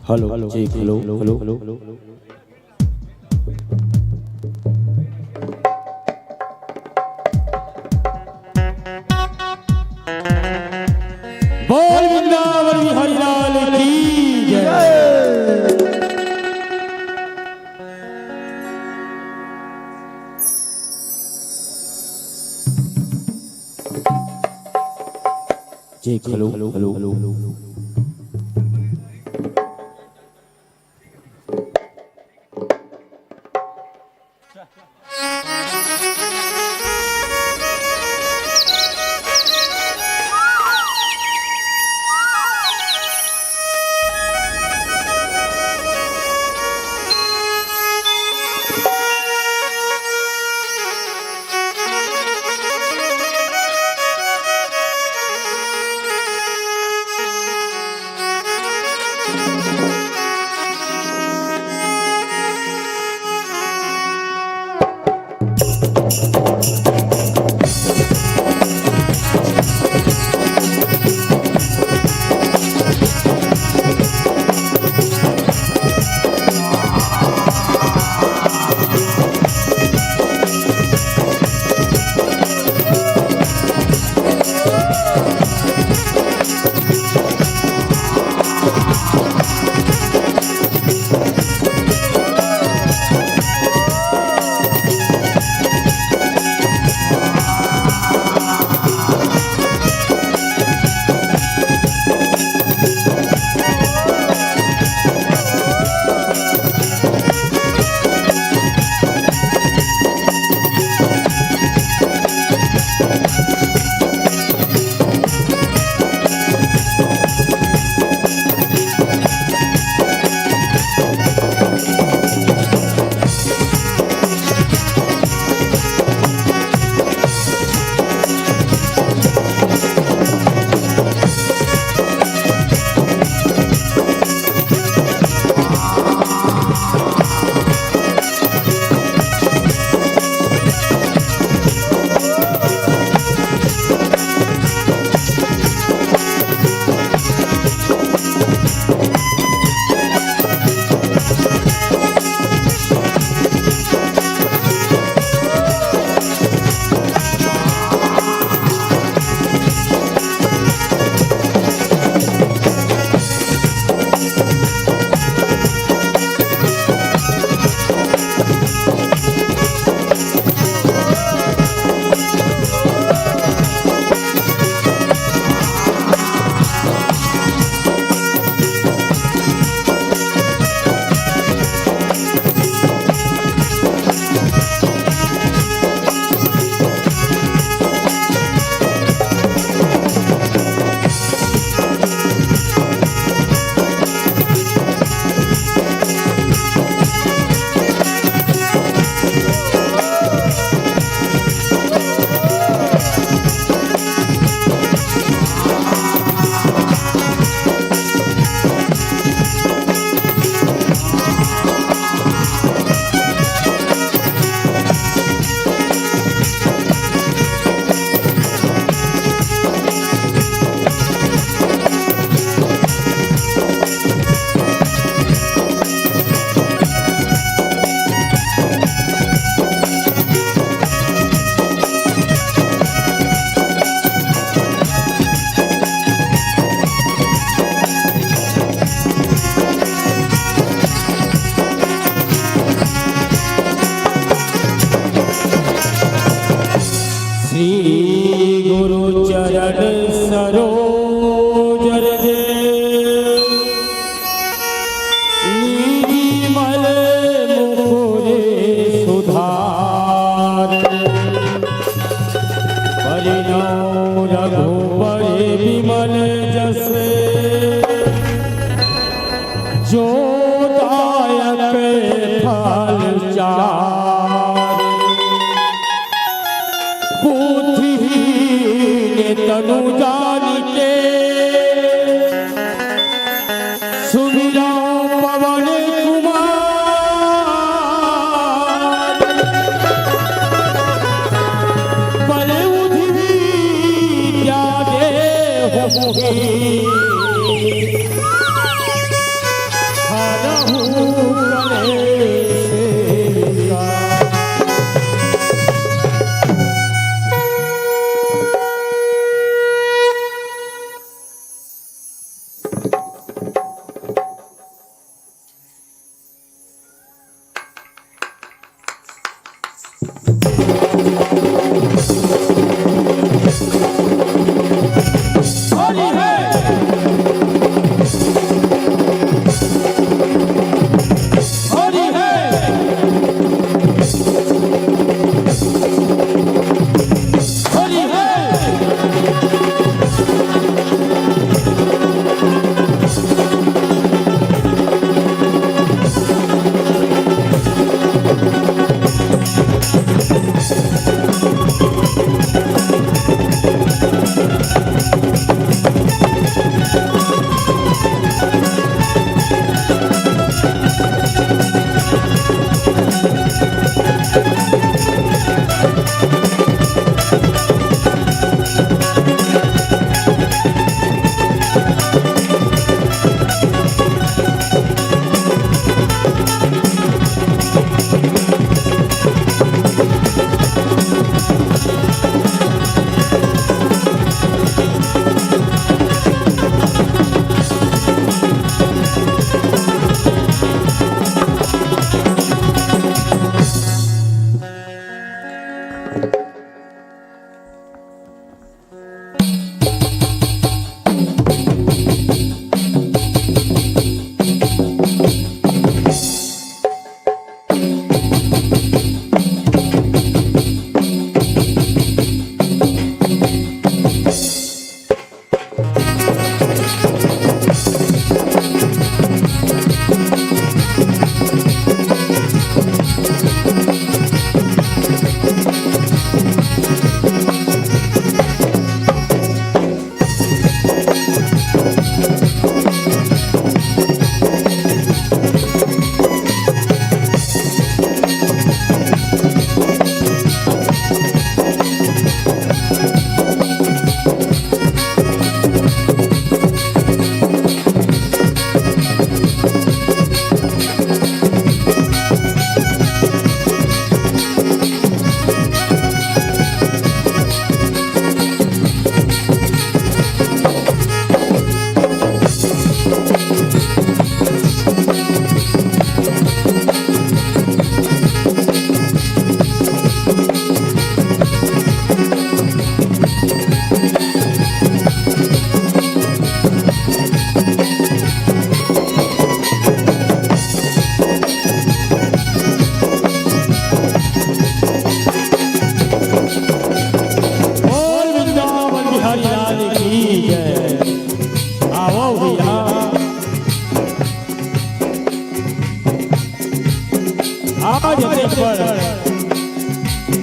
Hello check hello hello hello बोल वृंदावन बिहारी लाल की जय। Check hello hello hello hello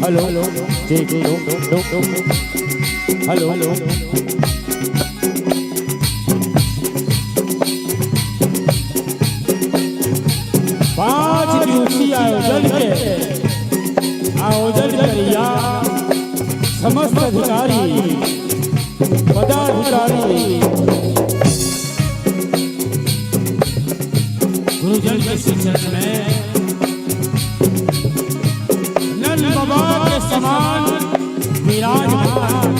hello ठीक हेलो पांच दिवसीय आयोजन करिया समस्त अधिकारी पदाधिकारी गुरुजन के शिक्षण में नंद बाबा के समान विराजमान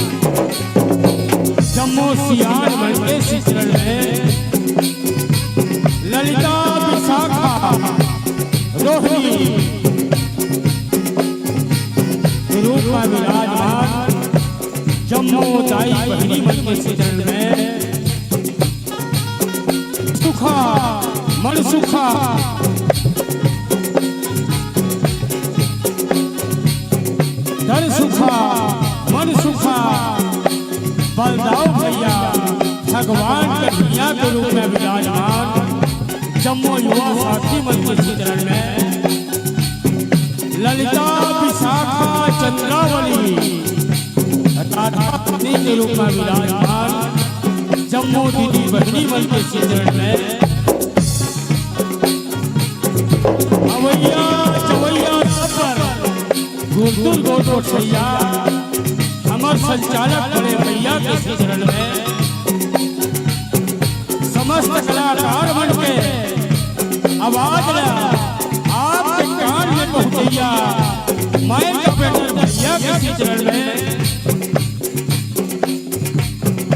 जम्मू सियार बन के शिक्षण में ललिता विशाखा रोहिणी के रूप में विराजमान जम्मू दाई बहिनी बन के शिक्षण में सुखा मनसुखा धन सुखा मन सुखा बलदाव भैया भगवान के भैया के रूप में विराजमान जम्मू युवा साथी मन के चित्रण में ललिता विशाखा चंद्रावली पत्नी के रूप में विराजमान जम्मू दीदी बहनी मन के चित्रण में अवैया चवैया गुंतुर गोटोठैया हमार संचालक बड़े भैया के शिक्षण में समस्त कलाकार बन के आवाज आपके कान में पहुंचैया माइक ऑपरेटर भैया के शिक्षण में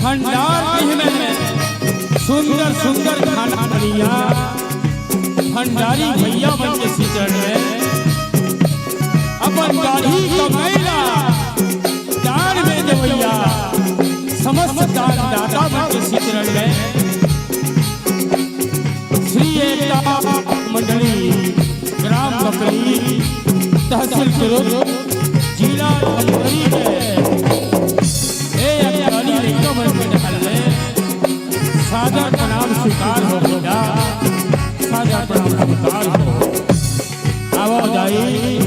भंडार में सुंदर सुंदर खाना बनिया भंडारी भैया बन के शिक्षण में अपन गाड़ी का मैला दान में देवैया समस्त दान दाता बन के शिक्षण में श्री एकता मंडली ग्राम बकरी तहसील किरोड़ जिला धमतरी सादर प्रणाम स्वीकार हो बेटा सादर प्रणाम स्वीकार हो आवाजाई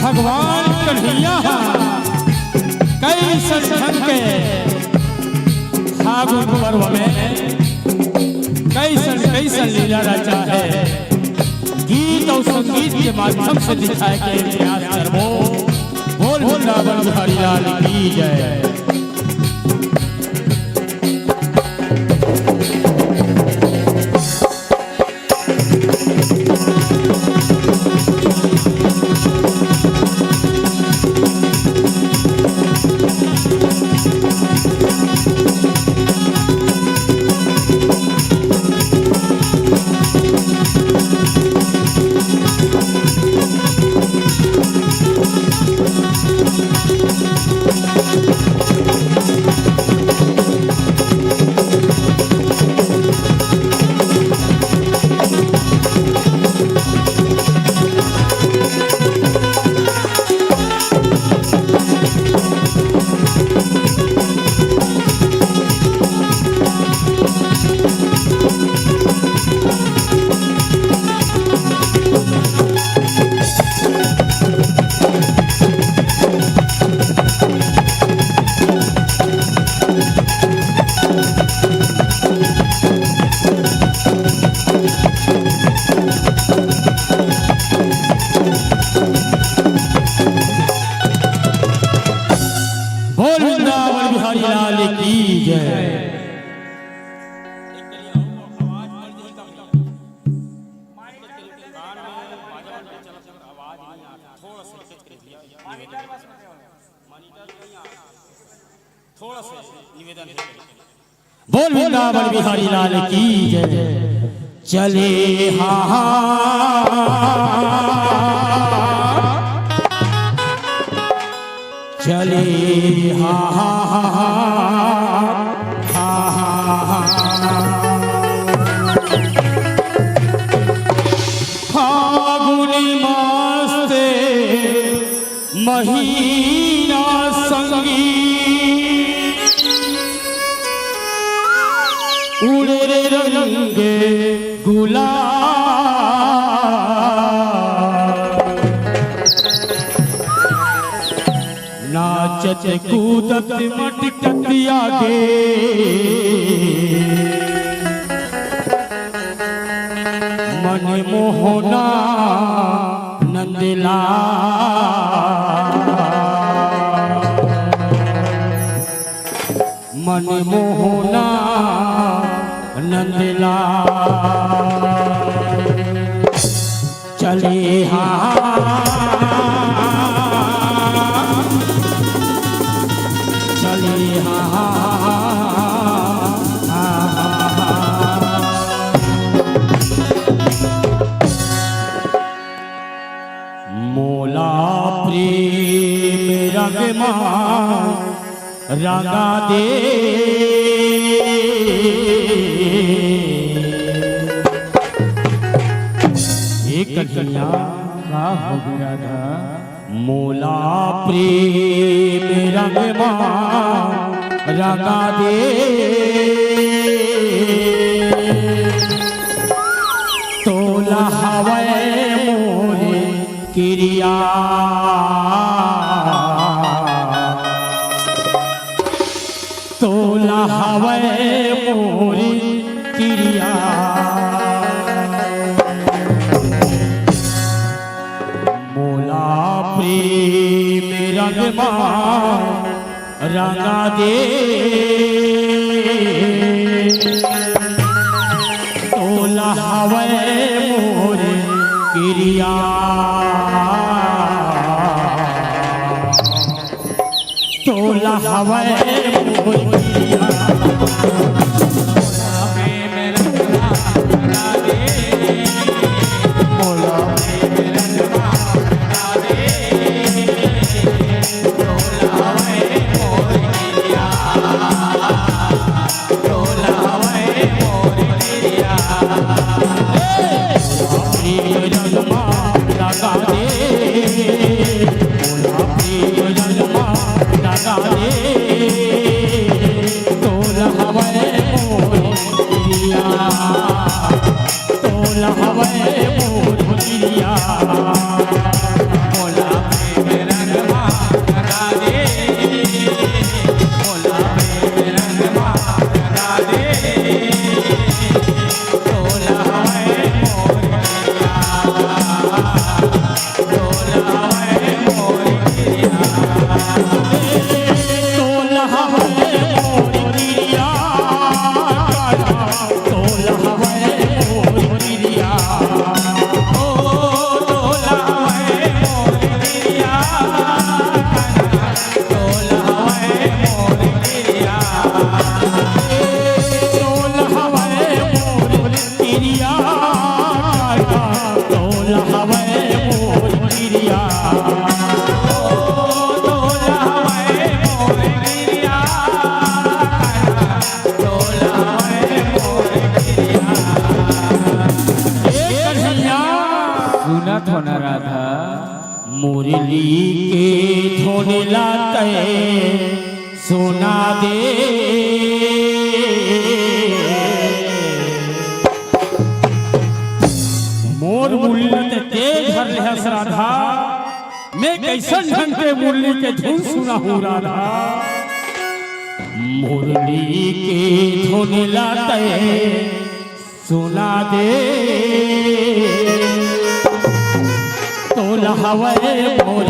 भगवान कन्हैया कैसे कैसन ढंग के फागुन पर्व में कैसन कैसन लीला रचा है, गीत और संगीत के माध्यम से दिखाए के प्रयास करबो। बोल वृंदावन बिहारी लाल की जय। बोल वृंदावन बिहारी लाल की जय। चले हाँ चले फागुनी मास महीना संगी उड़े रंगे गुलाल नाचत कूदत मटकत आगे मन मोहना नंदला मन मोहना नंदला चले चले मोला प्रेम रंगमा रंगा दे कन्हैया का हो गया था। मोला प्रेम रंगमा रंगा दे तोला हवे मोरे क्रिया तोला हवे मोरे क्रिया प्रेम रंगमा रंगा दे तोला हवे मोरे क्रिया तोला हवे मोरे क्रिया तोला हवे मुरली के धुन लाते सुना दे मोर मुरली ते घर ले राधा मैं कैसन ढंग के मुरली के धुन सुना हूँ राधा मुरली के धुन लाते सुना दे तो लहवे मोर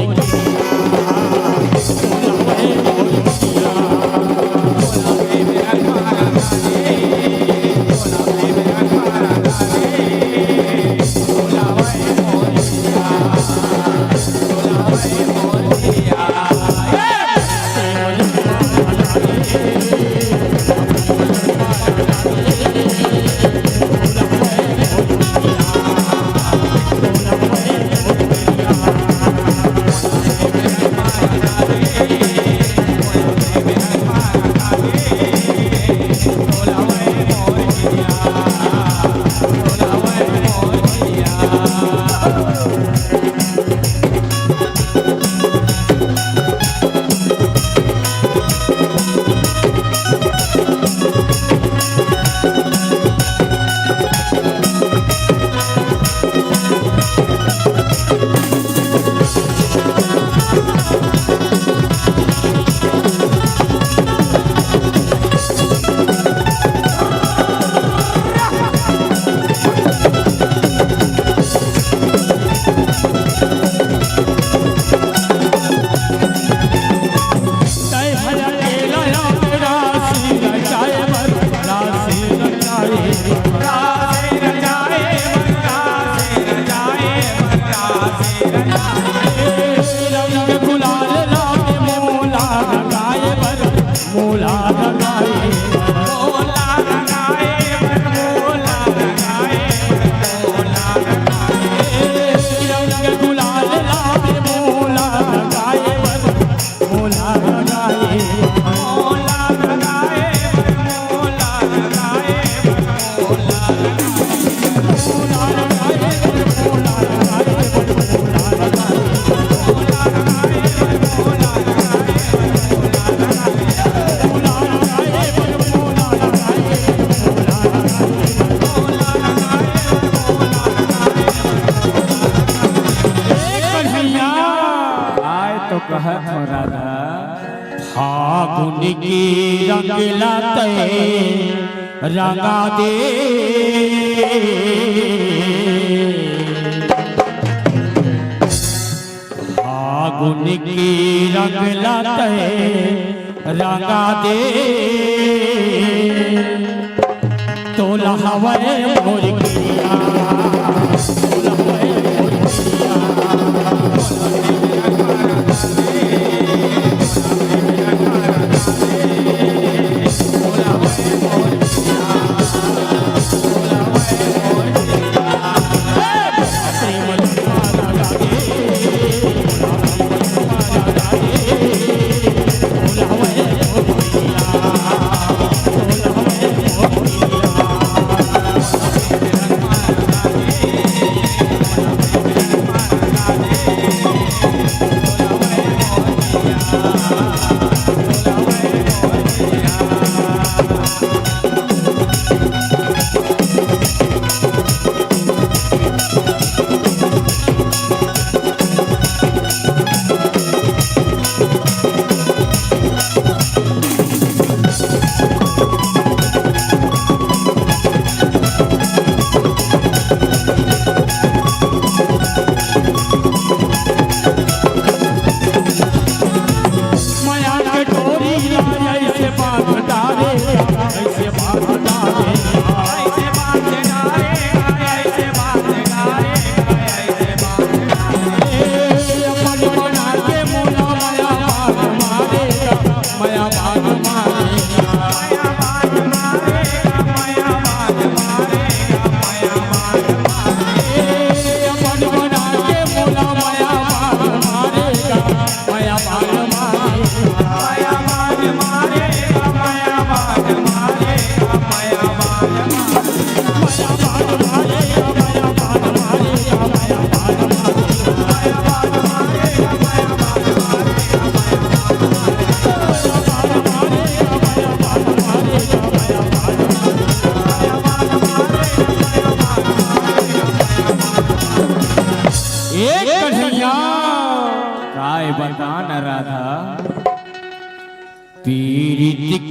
फागुन की रंग लाते रंगा दे फागुन की रंग लाते रंगा दे तो लहवे मोर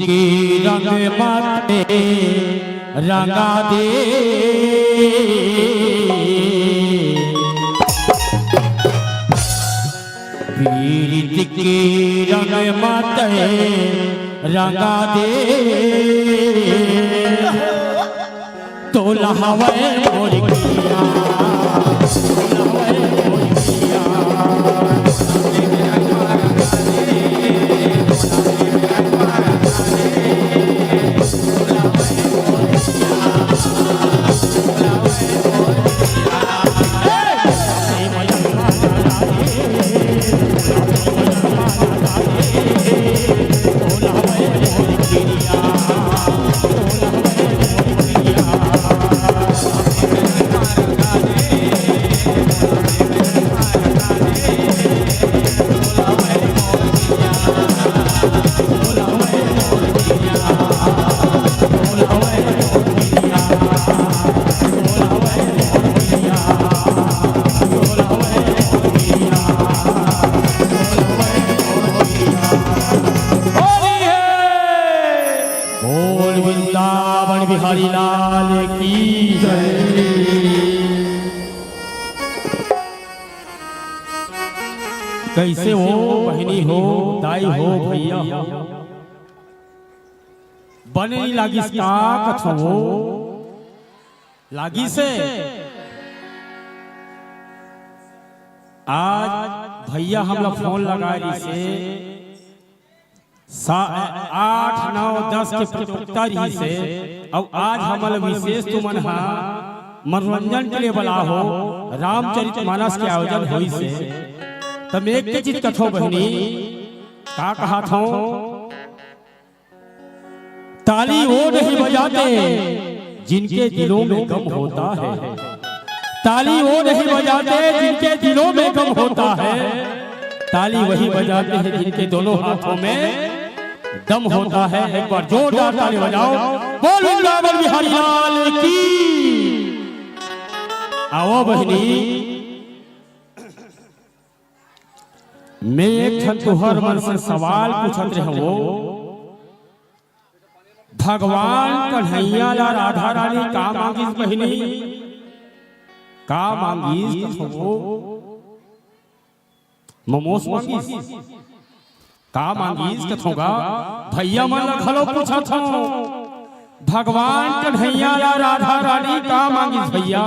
के रंग माते रंगा दे पीरित के रंग माते रंगा दे तो लहवे मुर्गिया बिहारी लाल की जय। कैसे हो बहनी हो दाई हो भैया हो बने लागी का कथो हो लागी से आज भैया हम लोग फोन लगाए से 8, 9, 10 के प्रत्युत्तर ही से अब आज हमल विशेष तुमन मनोरंजन के लिए बला हो रामचरितमानस के आयोजन हुई से तब एक के चीज कथो बहनी का कहा था ताली वो नहीं बजाते जिनके दिलों में गम होता है ताली वो नहीं बजाते जिनके दिलों में गम होता है ताली वही बजाते हैं जिनके दोनों हाथों में दम होता है। एक बार जोरदार ताली बजाओ बोल वृंदावन बिहारी लाल की। आओ बहनी मैं एक तुहर मन से सवाल पूछत रहे हो भगवान कन्हैया ला राधा रानी का मांगीस बहनी का मांगीस हो मोमोस मांगीस का मांगीस कथोगा भैया मन खलो पूछा था भगवान कन्हैया ला राधा रानी का मांगीस भैया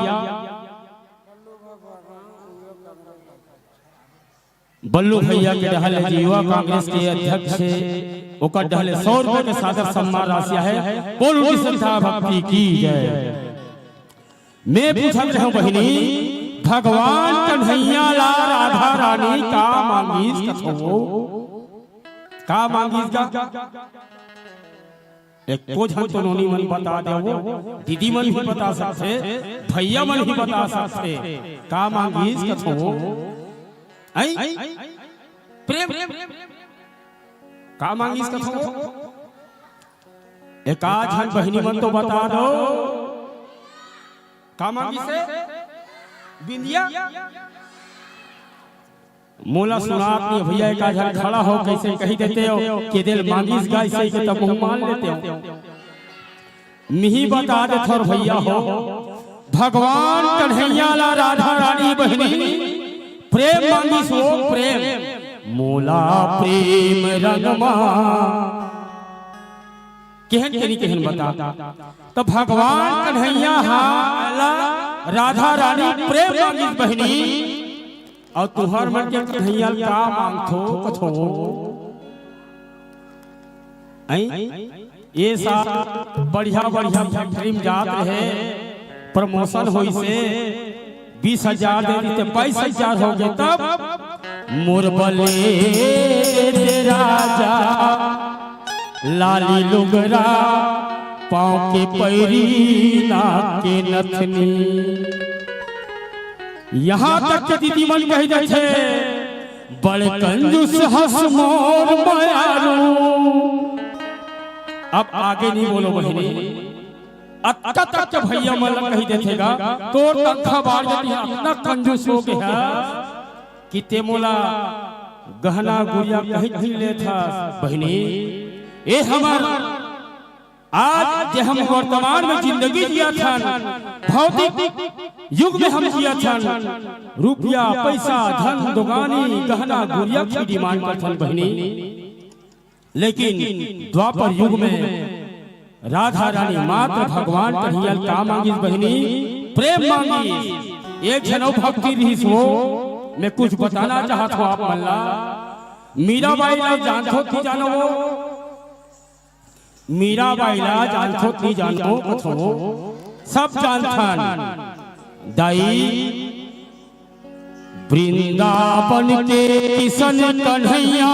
बल्लू भैया के डहल युवा कांग्रेस के अध्यक्ष ओकर डहल 100 रुपए के सादर सम्मान राशि है बोल उनकी श्रद्धा भक्ति की जय। मैं पूछत रहा बहनी भगवान कन्हैया ला राधा रानी का मांगीस कथो का मांगीस का एक को जन तो नोनी मन बता दे दीदी मन भी बता सकते भैया मन भी बता सकते का मांगीस कथो प्रेम का मांगीस कथो एक आज हम बहनी मन तो बता दो का मांगीस से बिंदिया मोला सुनात नहीं भैया एक आज खड़ा हो कैसे कही देते हो कि दिल मांगीस गाय से के तब मुंह मान लेते हो मिही बता दे थोर भैया हो भगवान कन्हैया ला राधा रानी बहनी प्रेम मांगीस हो प्रेम मोला प्रेम रंगमा केहन केनी केहन बता तो भगवान कन्हैया ला राधा रानी प्रेम मांगीस बहनी और तुहर मन के कन्हैया का मांगथो कथो ये सब बढ़िया बढ़िया फैक्ट्री में जात रहे प्रमोशन होई से 20,000 दे देते 22,000 हो गए तब मुरबले राजा लाली लुगरा पाँव के पैरी नाक के नथनी यहाँ तक के दीदी मन कह जाते बड़े कंजूस हंस मोर मायालू अब आगे नहीं बोलो बहनी अत्ता तक भैया मन कही देतेगा तो तंखा बार जाती इतना कंजूस हो गया कि ते मोला गहना गुड़िया कहीं ले था बहनी ये हमार आज जे हम वर्तमान में जिंदगी जिया था, भौतिक युग में हम जिया था, रुपया पैसा धन दुकानी गहना गुड़िया की डिमांड करते बहनी। लेकिन द्वापर युग में राधा रानी मात्र भगवान कन्हैया का मांगी बहनी, प्रेम मांगी। एक जनौ भक्ति रही सो मैं कुछ बताना चाहता हूँ आप मल्ला। मीराबाई ला जानथो थी जानो वो, मीराबाई ला जानथो थी जानो कथो सब जानथन। दाई वृंदावन के किशन कन्हैया,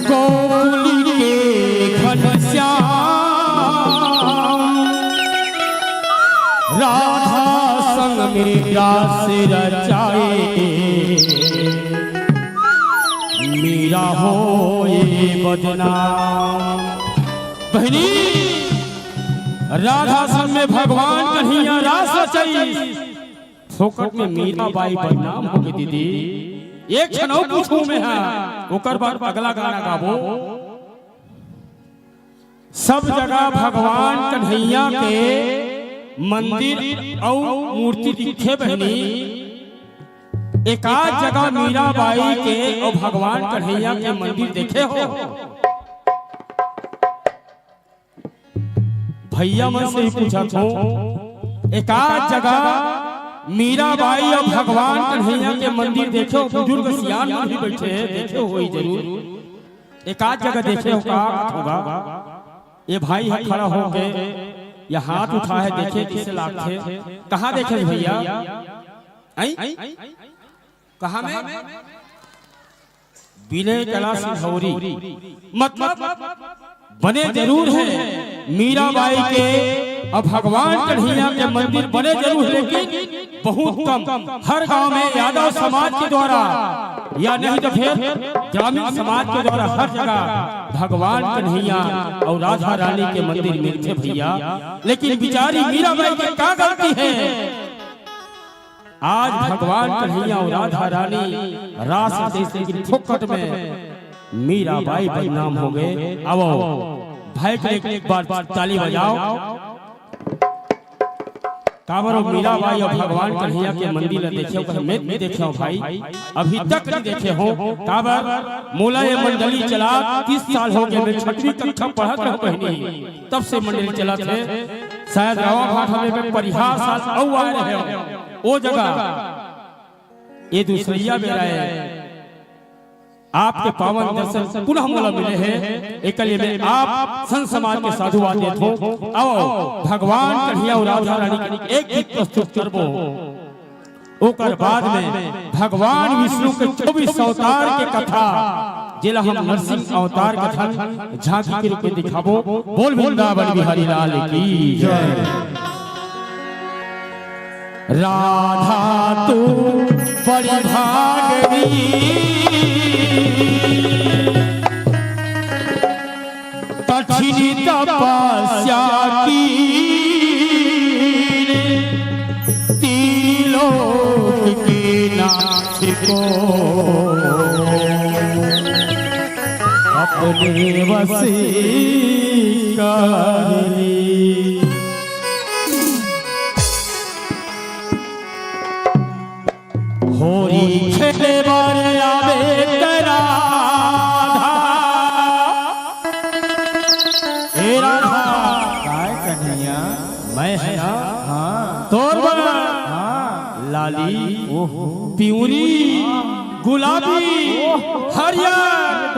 गोकुल के घनश्याम, राधा संग मेरा सिर रचाए, मीरा होए बदनाम। बहनी राधा संग में भगवान कन्हैया रास रचाई, फोकट में मीराबाई बदनाम हो गई। दीदी एक क्षण पूछूं मैं ओकर बाद अगला गाना गाबो। सब जगह भगवान कन्हैया के मंदिर और मूर्ति दिखे बहनी, एक आध जगह मीराबाई के और भगवान कन्हैया के मंदिर देखे हो? भैया मन से ही पूछा था, एक आध जगह मीराबाई और भगवान कन्हैया के मंदिर देखे हो? बुजुर्ग सियान में भी बैठे हैं, देखे हो ही जरूर। एक आध जगह देखे हो का होगा? ये भाई है खड़ा होके या हाथ उठा है, देखे किसे लाखे? कहाँ देखे भैया? कहाँ में? विनय कला सिंहौरी। मतलब बने जरूर है मीराबाई के और भगवान कन्हैया के मंदिर बने जरूर, लेकिन बहुत कम। हर गांव में यादव समाज के द्वारा या नहीं तो फिर ग्रामीण समाज के द्वारा हर जगह भगवान कन्हैया और राधा रानी के मंदिर मिलते भैया। लेकिन बिचारी मीराबाई की क्या गलती है? आज भगवान कन्हैया और राधा रानी रास देश की फोकट में मीराबाई बदनाम हो गए। अब भाई के एक बार ताली बजाओ। काबर मीराबाई और भगवान कन्हैया के मंदिर देखे हो? मैं देखे हो भाई, अभी तक नहीं देखे हो। काबर मोला ये मंडली चला 30 साल हो गए, मैं 6वीं कक्षा पढ़त रहो बहनी, तब से मंडली चला थे। शायद रवा भाषा में परिहार साल औ आए रहे ओ जगह। ये दूसरिया मेरा है, आपके पावन दर्शन पुनः मोला मिले हैं। एक में आप संत समाज के साधु आते हो। आओ भगवान कन्हैया और राधा रानी के एक गीत प्रस्तुत करबो। ओकर बाद में भगवान विष्णु के 24 अवतार के कथा, जिला हम नरसिंह अवतार कथा झांकी के रूप में दिखाबो। बोल वृंदावन बिहारी लाल की जय। राधा तू बड़ी भागनी, कठिन तपस्या की, त्रिलोक के नाथ को अपने वश कर ली। होरी खेले बारे आवे तेरा कन्हैया, मैं है ना तोर बना लाली पिउरी गुलाबी हरियर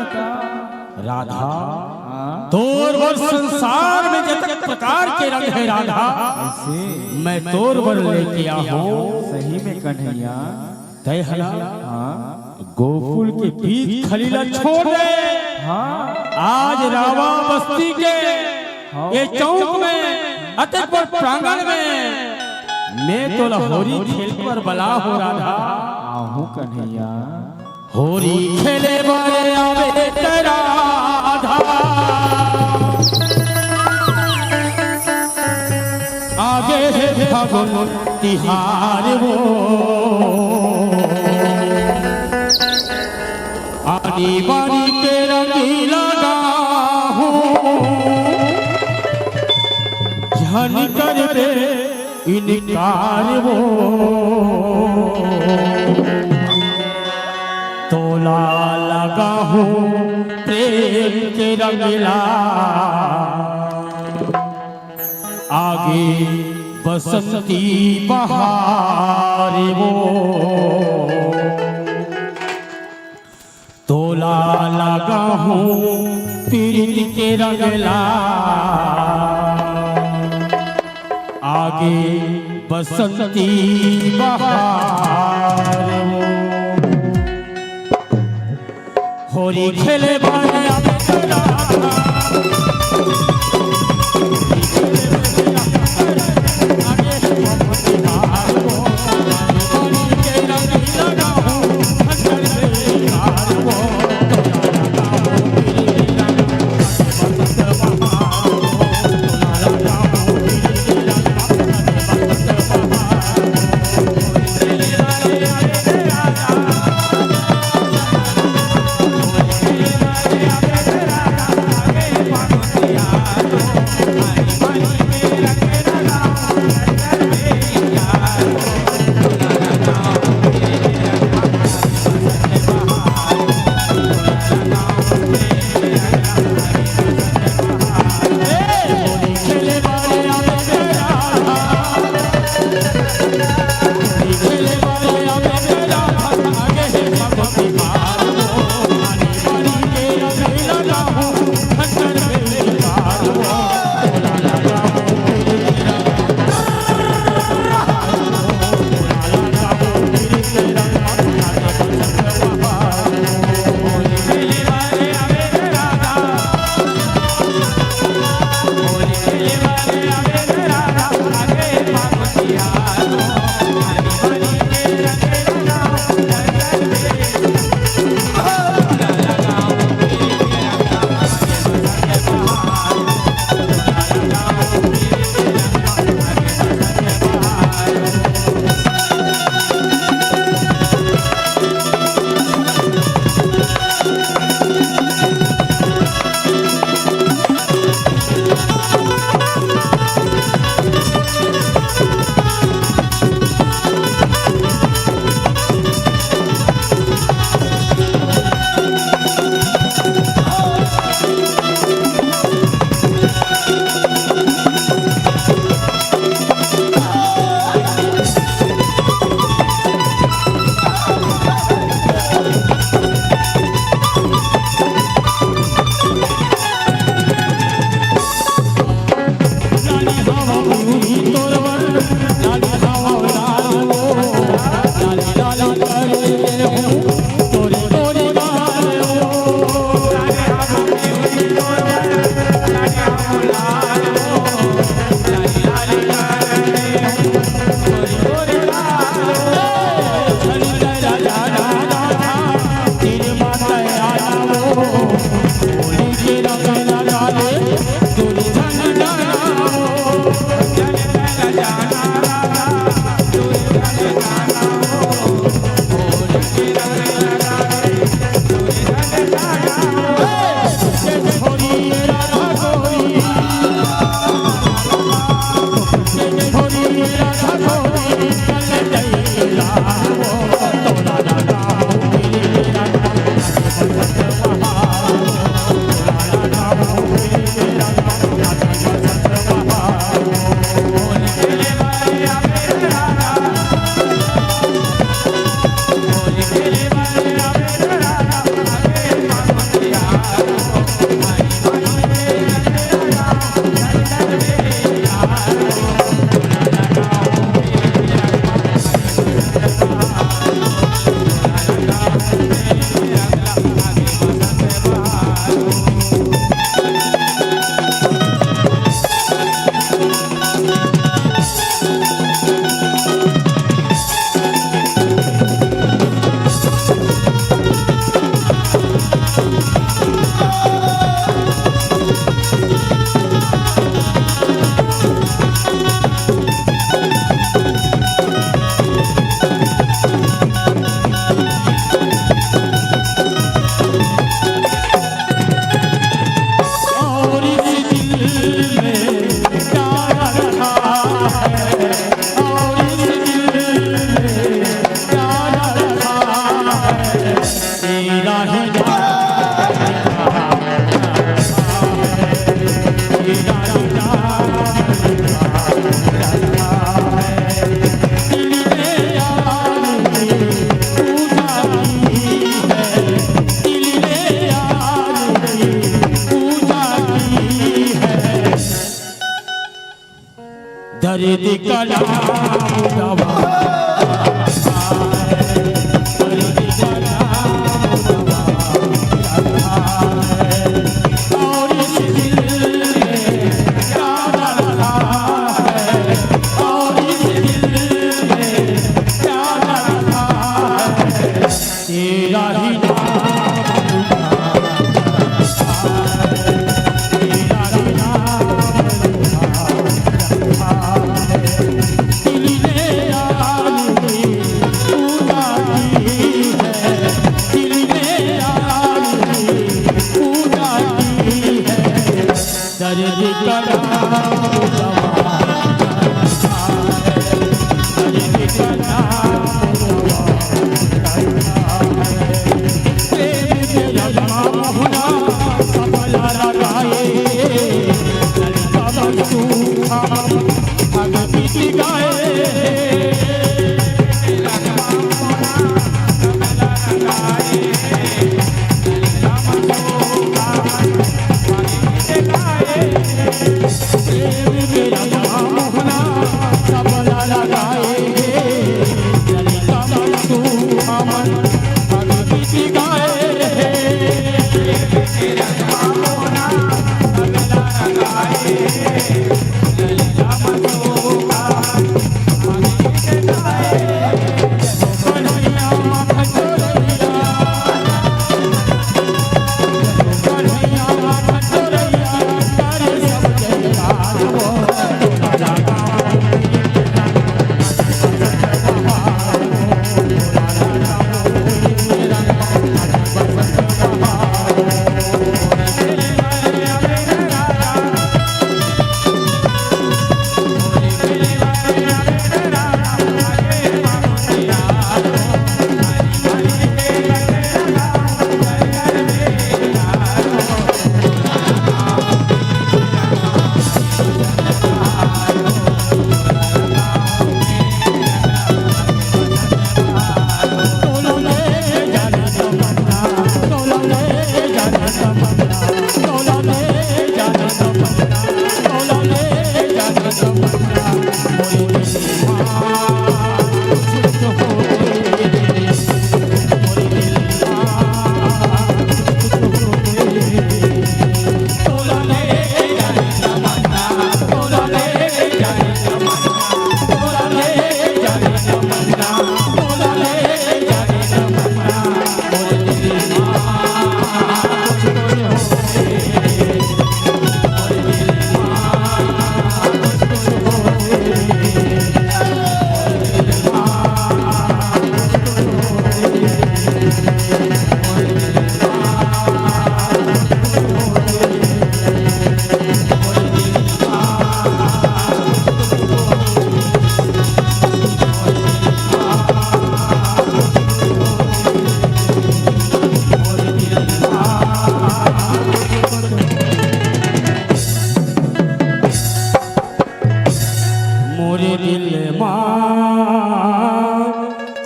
राधा तोर वर संसार में जतक प्रकार के रंग है राधा, मैं तोर वर लेके आया हूँ। सही में कन्हैया तय हला गोकुल के बीच खलीला छोड़ दे। आज रावा बस्ती के ये चौक में अतक पर प्रांगण में मैं तो होरी खेल पर बला हो राधा। आहू कन्हैया होरी खेले वाले आवे तेरा राधा, आगे है फागुन तिहार वो, आनी बानी धन कर दे इनकार वो तोला लगा हूँ प्रेम के रंगला आगे बसंती बहार वो तोला लगा हूँ प्रीत के रंगला आगे बसंती बहार वो होली खेले बाने दर्द का नाम दवा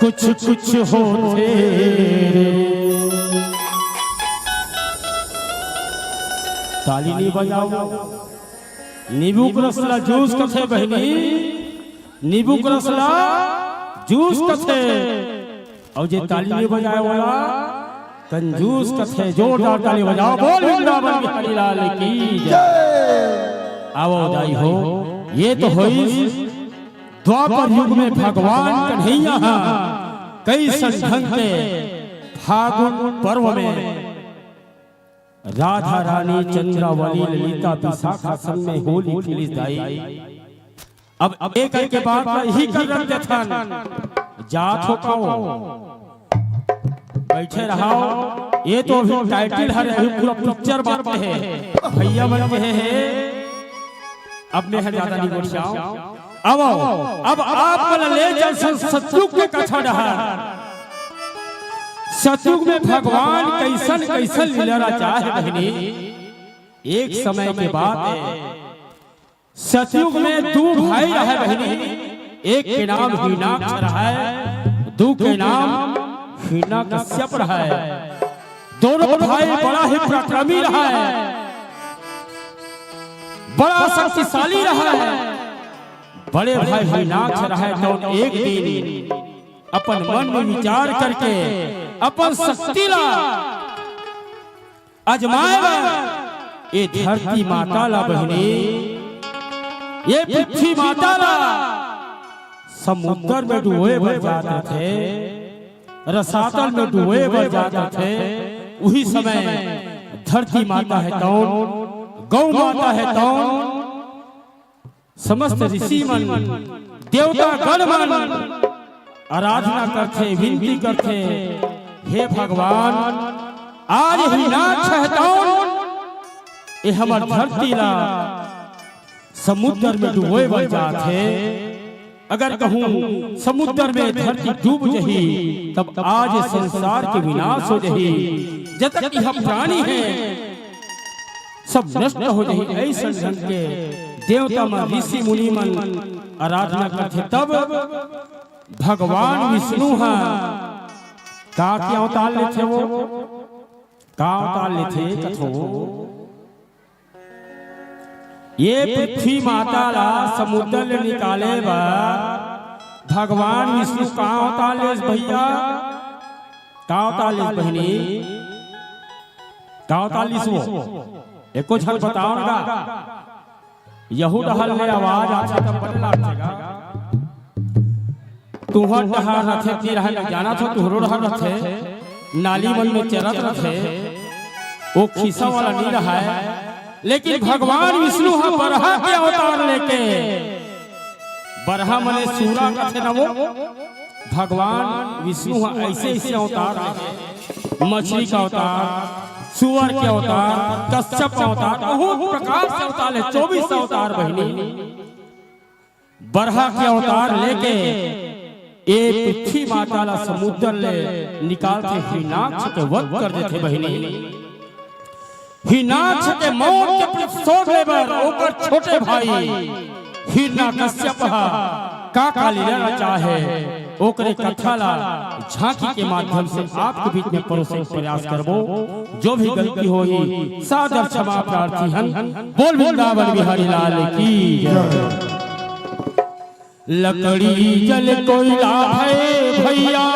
कुछ कुछ होते ताली नहीं बजाओ नींबू का रसला जूस कथे बहनी नींबू का रसला जूस कथे और जे ताली नहीं बजाए वाला कंजूस कथे जोरदार ताली बजाओ बोल वृंदावन बिहारी लाल की जय। आओ दाई हो ये तो होई द्वापर युग में भगवान कन्हैया कई संघ के फागुन पर्व में राधा रानी चंद्रावली ललिता विशाखा संग में होली खेली जाई। अब एक के बाद ही कर रखते थन जात हो काओ बैठे रहो ये तो अभी टाइटल है पूरा पिक्चर बात है भैया बन के है अब मैं ज्यादा नहीं बोल जाऊं अब आप ले चल सतयुग के कथा रहा सतयुग में भगवान कैसन कैसन लीला चाहे बहनी। एक समय के बाद सतयुग में दो भाई रहे बहनी एक के नाम हिरण्याक्ष रहा है दो के नाम हिरण्यकश्यप रहा है। दोनों भाई बड़ा ही पराक्रमी रहा है बड़ा शक्तिशाली रहा है बड़े भाई हरिनाथ रहे तो एक दिन अपन मन में विचार करके अपन शक्ति ला अजमाएगा। ये धरती माता ला बहनी, ये पृथ्वी माता ला समुद्र में डूबे भर जाते थे, रसातल में डूबे भर जाते थे। वही समय धरती माता है कौन, गौ माता है कौन, समस्त ऋषि मन देवता गण मन आराधना करते, विनती करते, हे भगवान आज हरिनाथ कहतौन ये हमार धरती ला समुद्र में डूबे बन जाते। अगर कहूँ समुद्र में धरती डूब जही तब आज संसार के विनाश हो जही। जब तक हम प्राणी हैं सब नष्ट हो जही। ऐसा ढंग के देवता मन ऋषि मुनि मन आराधना करते। तब भगवान विष्णु है का क्या अवतार ले थे, वो का अवतार ले थे कथो। ये पृथ्वी माता ला समुद्र ले निकाले बा भगवान विष्णु का अवतार ले भैया, का अवतार ले बहनी, का अवतार लिसो एको झल बताओ ना। यहू डहल ने आवाज आछा तब बदला जाएगा। तुहर डहार रथे ती रह जाना था, तुहरो डहार रथे नाली मन में चरत रथे, वो खीसा वाला नहीं रहा है। लेकिन भगवान विष्णु हा बरहा के अवतार लेके, बरहा मने सूरा कथे ना, वो भगवान विष्णु हा ऐसे ऐसे अवतार लेके, मछली का अवतार, सुअर के अवतार, कश्यप अवतार, बहुत प्रकार से अवतार है। 24 अवतार बहनी बरहा के अवतार लेके ये पृथ्वी माता ला समुद्र ले निकालते, हिरणाक्ष के वध कर देते बहनी। हिरणाक्ष के मौत के प्रतिशोध लेबर ओकर छोटे भाई हिरण्यकश्यप का लीला चाहे ओकरे कथा ला झांकी के माध्यम से आपके बीच में परोसे प्रयास करबो। जो भी गलती होई सादर क्षमा प्रार्थी हन। बोल वृंदावन बिहारी लाल की जय। लकड़ी जल कोयला है भैया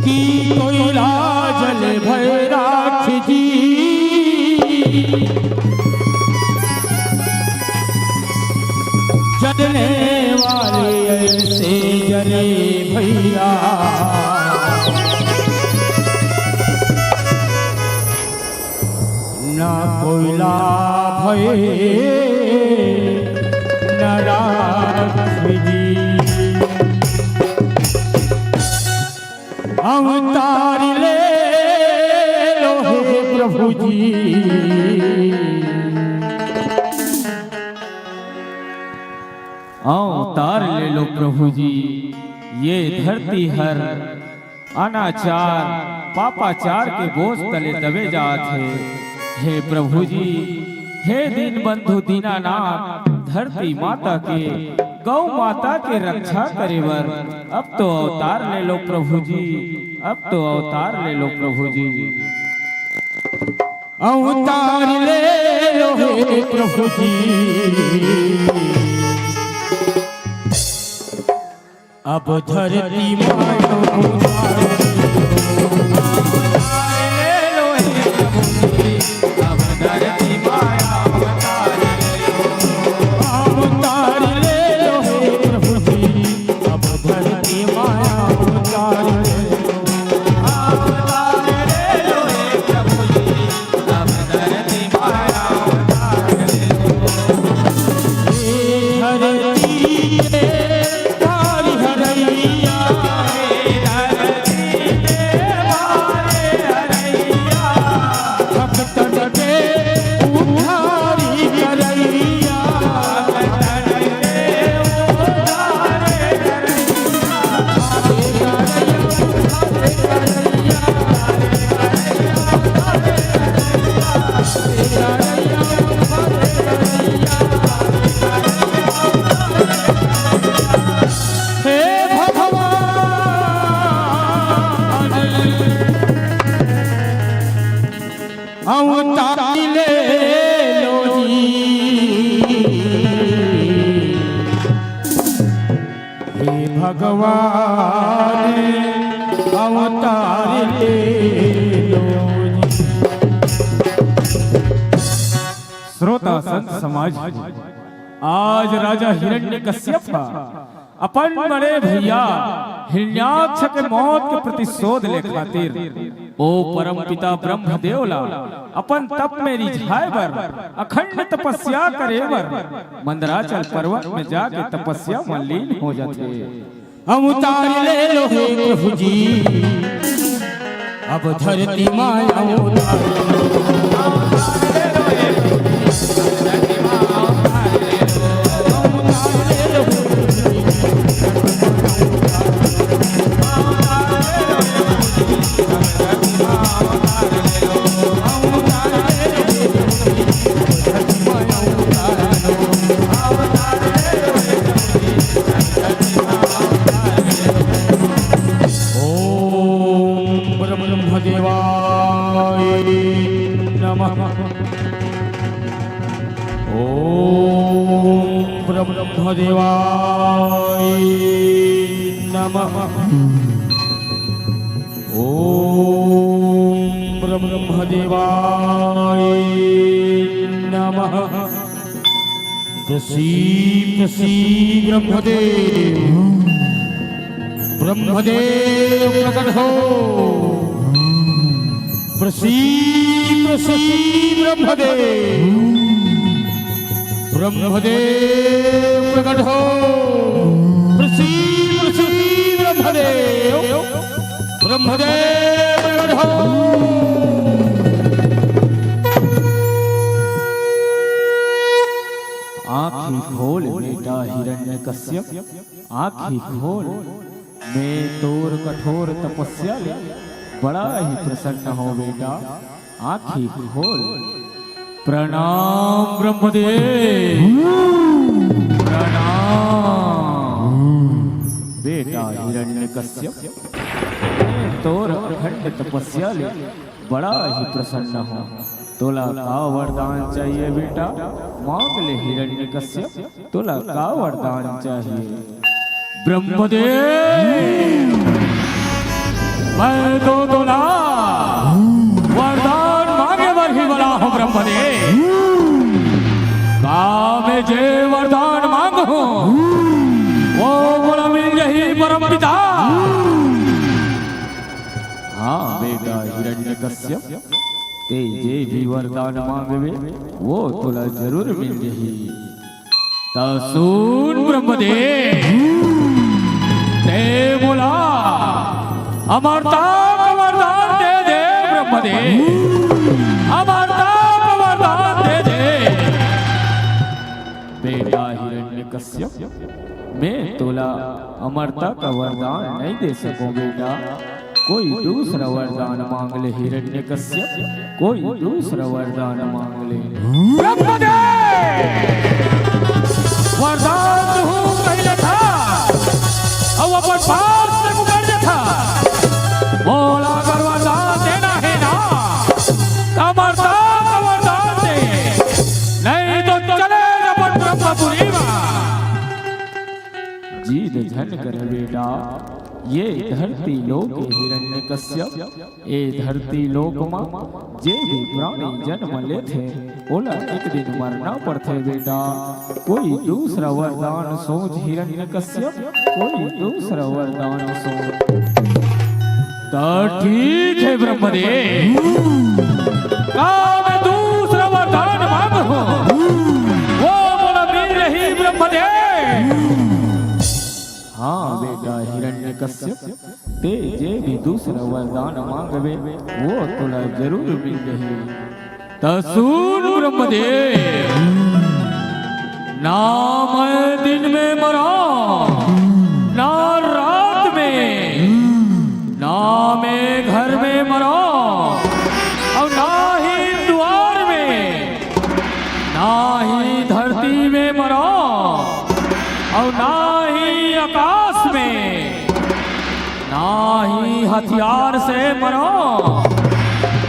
की, कोयला जल भय राख जी, जलने वाले ऐसे जले भैया। ना कोयला भय न राख जी, अवतार ले लो हे प्रभु जी। अवतार ले लो प्रभु जी। ये धरती हर अनाचार पापाचार के बोझ तले दबे जात है। हे प्रभु जी, हे दीन बंधु दीनानाथ, धरती माता के गौ माता के रक्षा करे बर अब तो अवतार ले लो प्रभु जी, अब तो अवतार ले लो प्रभु जी। अवतार ले लो हे प्रभु जी। अब धरती माता अवतार ले लो हे प्रभु जी। अब धरती माता अवतार ले लो हे प्रभु जी। अब धरती माता अवतार ले लो, अवतार ले लो हे प्रभु जी। अब धरती माता अवतार ले लो। धरती तारी हरैया, धरती मारे हरैया, भक्तन के उद्धारी करैया, भक्तन के उद्धारे करैया, हे भगवान अवतार ले लो जी। भगवान अवतार ले लो जी। श्रोता संत समाज, आज राजा हिरण्यकश्यप अपन बड़े भैया हिरण्याक्ष के मौत के प्रतिशोध ले खातिर ओ परम पिता ब्रह्मदेव ला अपन तप में रिझाए बर अखंड तपस्या करे बर मंदराचल पर्वत में जाके तपस्या में लीन हो जाते। अवतार ले लो हे प्रभु जी, अब धरती माँ ब्रह्मदेवाय नमः। ओम ब्रह्मदेवाय नमः। प्रसीद प्रसीद ब्रह्मदेव, ब्रह्मदेव प्रकट हो। प्रसीद प्रसीद ब्रह्मदेव, ब्रह्मदेव प्रकट हो। प्रसीद प्रसीद ब्रह्मदेव, ब्रह्मदेव प्रकट हो। आँखी खोल बेटा हिरण्यकश्यप, आँखी खोल। मैं तोर कठोर तपस्या ले बड़ा ही प्रसन्न हो बेटा, आँखी खोल। प्रणाम ब्रह्मदेव, प्रणाम बेटा हिरण्यकश्यप। तोर अखंड तपस्या ले बड़ा ही प्रसन्न हो। तोला का वरदान चाहिए बेटा, मांग ले हिरण्यकश्यप। तोला का वरदान चाहिए? ब्रह्मदेव मैं तो तोला वरदान मांगे बर ही बड़ा हूँ ब्रह्मदेव। मैं जे वरदान मांगू वो बड़ा मिल गई परम पिता। हाँ बेटा हिरण्यकश्यप, ते जे भी वरदान मांगवे वो तोला जरूर मिल गई। तो सुन ब्रह्मदेव, ते बोला अमरता का वरदान दे दे ब्रह्मदेव, अमरता का वरदान दे दे। बेटा हिरण्यकश्यप, मैं तोला अमरता का वरदान नहीं दे सकूं बेटा। कोई दूसरा वरदान मांग ले हिरण्यकश्यप, कोई दूसरा वरदान मांग ले। वरदान हूँ पहले था और अपन पास से मुकर था। बोला कर वरदान देना है ना, अमरता का वरदान दे, नहीं तो चले अपन ब्रह्मपुरी में। जीद धन कर बेटा, ये धरती लोक हिरण्यकश्यप, ये धरती लोक में जे भी प्राणी जन्म लेते ओला एक दिन मरना पड़ते बेटा। कोई दूसरा वरदान सोच हिरण्यकश्यप, कोई दूसरा वरदान सोच। तो ठीक है ब्रह्मदेव, मैं दूसरा वरदान मांगू वो बोला मिल रही ब्रह्मदेव। हाँ बेटा हिरण्यकश्यप, ते जे भी दूसरा वरदान मांगवे वो तोला जरूर मिल गई। तो सुन ब्रह्मदेव, ना मैं दिन में मरा, ना रात में, ना मैं घर में मरा और ना ही द्वार में, ना ही धरती में मरा और ना ही आकाश में, ना ही हथियार से मरो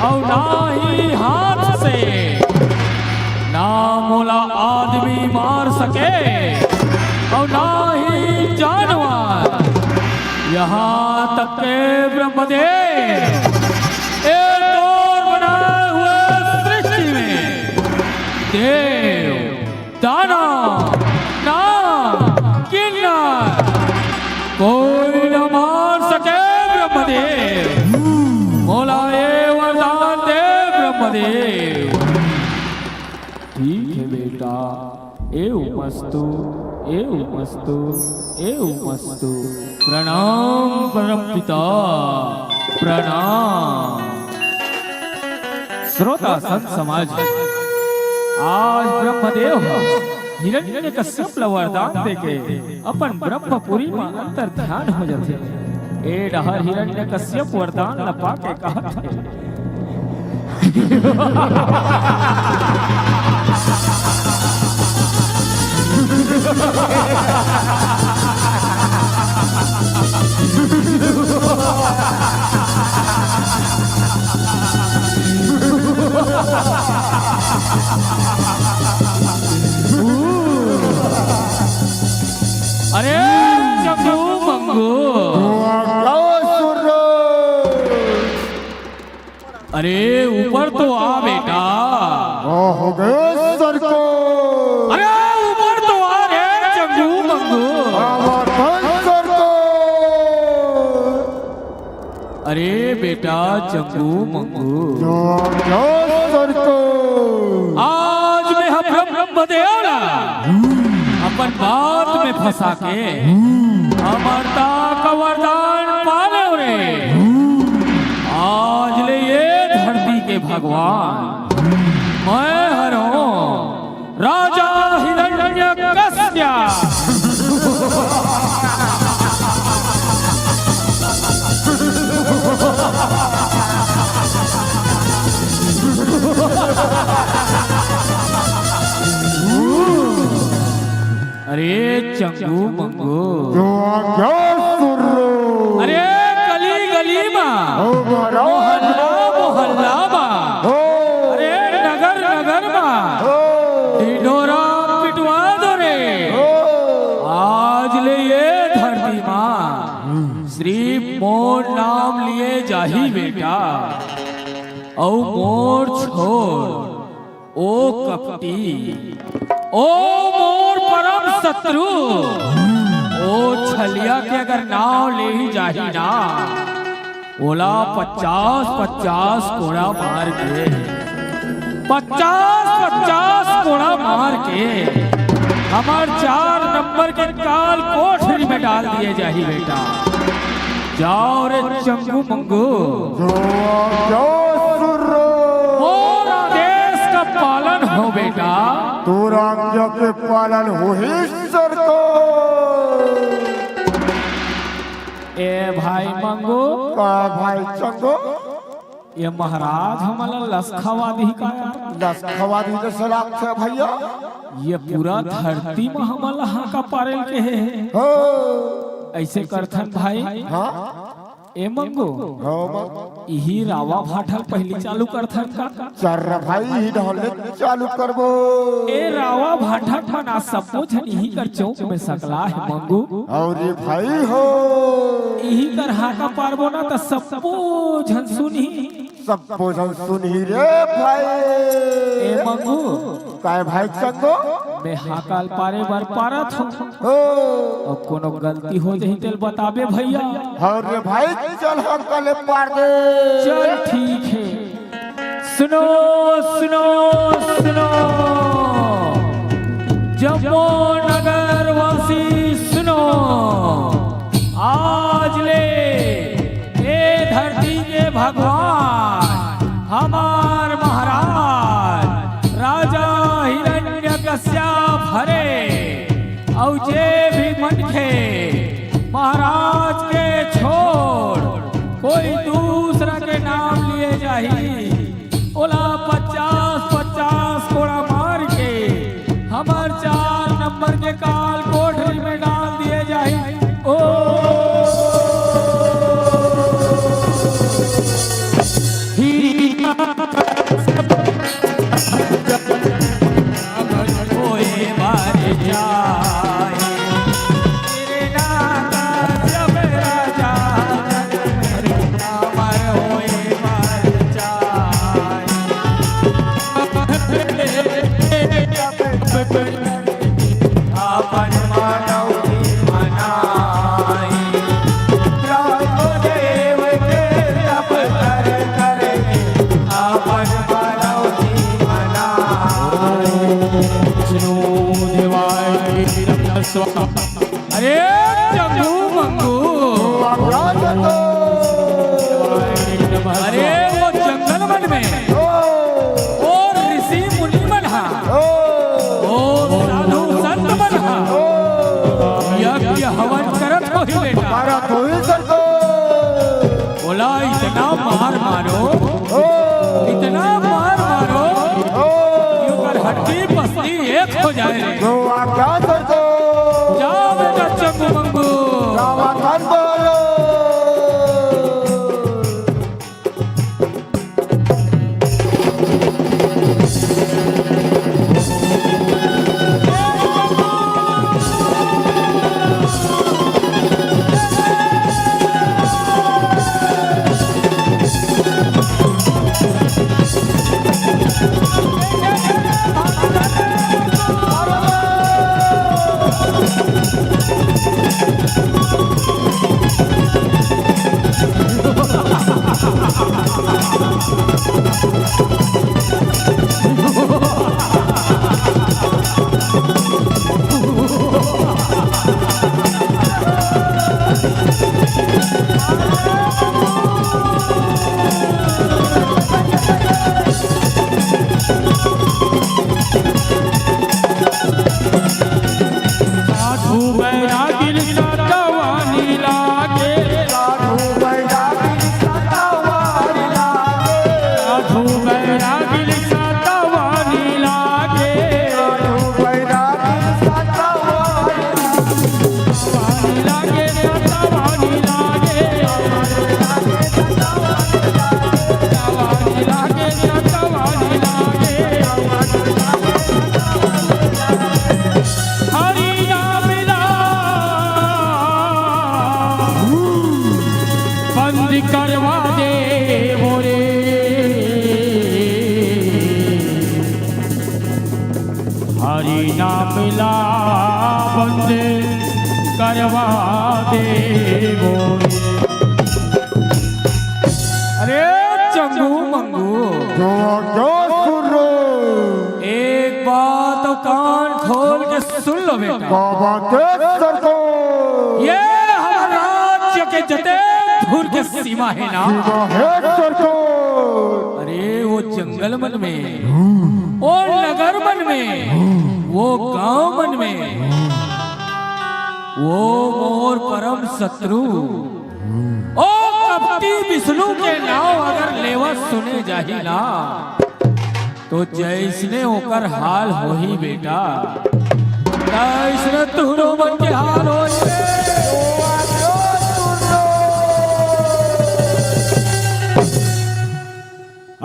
और ना ही हाथ से, ना मोला आदमी मार सके और ना ही जानवर। तक के ब्रह्मदेव ए तोर बनाए हुए सृष्टि में देव दानव नाग किन्नर कोई न मार सके ब्रह्मदेव। मोला ये वरदान दे ब्रह्मदेव। ठीक है बेटा, एवं मस्तु एवं मस्तु एवं मस्तु। प्रणाम परम पिता प्रणाम। श्रोता संत समाज, आज ब्रह्मदेव हिरण्यकश्यप ला वरदान देके अपन ब्रह्मपुरी में अंतर ध्यान हो जाते। ए डहर हिरण्यकश्यप वरदान ला पाके कहत है अरे चंगू मंगू, अरे ऊपर तो आ बेटा। हो गए सर को। अरे ऊपर तो आ रे चंगू मंगू। सर को। अरे बेटा चंगू मंगू, सर को। आज मैं हम ब्रह्मदेव ला अपन बात में फंसा के अमरता का वरदान पाले रे। आज ले ये धरती के भगवान मैं हरो राजा हिरण्यकश्यप। अरे चंगू मंगू, अरे गली गली में मोहल्ला मोहल्ला में, अरे नगर नगर में ढिढोरा पिटवा दो रे। आज ले ये धरती मां सिर्फ मोर नाम लिए जाही बेटा। औ मोर छोड़ ओ कपटी, ओ मोर परम शत्रु, ओ छलिया के अगर नाव ले ही जाही ना, ओला 50-50 कोड़ा मार के 50-50 कोड़ा मार के हमार 4 नंबर के काल कोठरी में डाल दिए जाही बेटा। जाओ रे चंगू मंगू, देश का पालन हो बेटा। तू राजा के पालन हो ही सर को। ए भाई मंगू, का भाई चंगो, ये महाराज हमारा लसखावादी का लसखावादी जैसे लागते भैया। ये पूरा धरती में हमारा हाँ का पारेल के है। हो ऐसे करथन भाई। हाँ ए मंगू, यही रावा भाठल पहली चालू करथन का। चर भाई ढोले चालू करबो। ए रावा भाठल बना सब कुछ यही कर चौक में सकला है मंगू। और ये भाई हो यही कर हाका पारबो ना तो सब झन सुनी। सब भोजन सुनी रे भाई। ए मंगू, काय भाई चंगो, मैं हाकाल पारे बर पारत हूँ। हो अब कोनो गलती हो जाही तेल बताबे भैया। और रे भाई चल हम कल पार दे। चल ठीक है। सुनो सुनो सुनो जम्मू नगर वासी सुनो, आज ले ये धरती के भगवान हमार महाराज राजा हिरण्यकश्यप हरे और जे भी मनखे महाराज के छोड़ कोई दूसरा के नाम लिए जाही, ओला 50-50 कोड़ा मार के हमार 4 नंबर के काल कोठरी में डाल दिए जाही। ओ ओए मारे जाए तेरे नाम जब राजा धरती बस्ती एक हो जाए। जो आज्ञा कर दो। जाओ बेटा चंगू मंगू। रामाधन बोलो। करवा दे मोरे हरि नाम ला बंद करवा दे मोरे। अरे चंगू मंगू जो सुनो। एक बात तो कान खोल के सुन लो बेटा। बाबा के सर को। ये हमारा राज्य के जते धूर के सीमा है ना। अरे वो जंगल मन में, वो नगर मन में, वो गांव मन में, वो मोर परम शत्रु ओ कपटी विष्णु के नाम अगर लेवा सुने जाही ना तो जैसने होकर हाल हो ही बेटा तैसने तुहरो मन के हाल हो।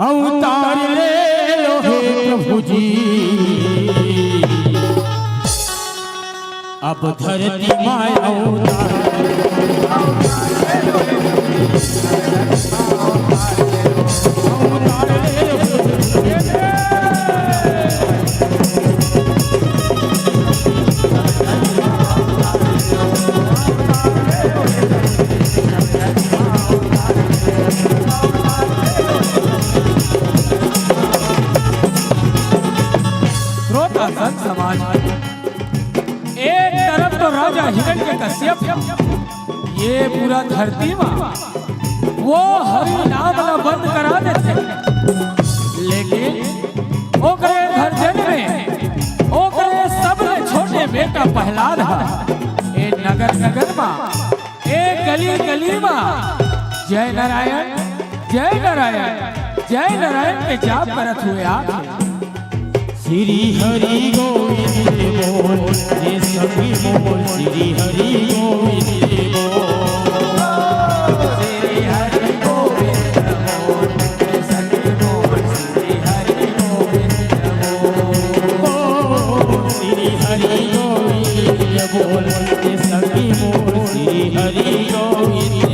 अवतार ले लो हे प्रभु जी अब धरती माय अवतार समाज एक तरफ तो राजा हिरण्यकश्यप ये पूरा धरती में वो हरि नाम ला बंद करा देते, लेकिन ओकरे घर जन में ओकरे सबले छोटे बेटा प्रहलाद ए नगर नगर में एक गली गली में जय नारायण जय नारायण जय नारायण के जाप करत हुए आके श्री हरि गोविंद बोल ये सभी बोल श्री हरि गोविंद बोल श्री हरि गोविंद बोल ये सभी बोल श्री हरि गोविंद बोल श्री हरि गोविंद बोल ये सभी बोल श्री हरि गोविंद हरि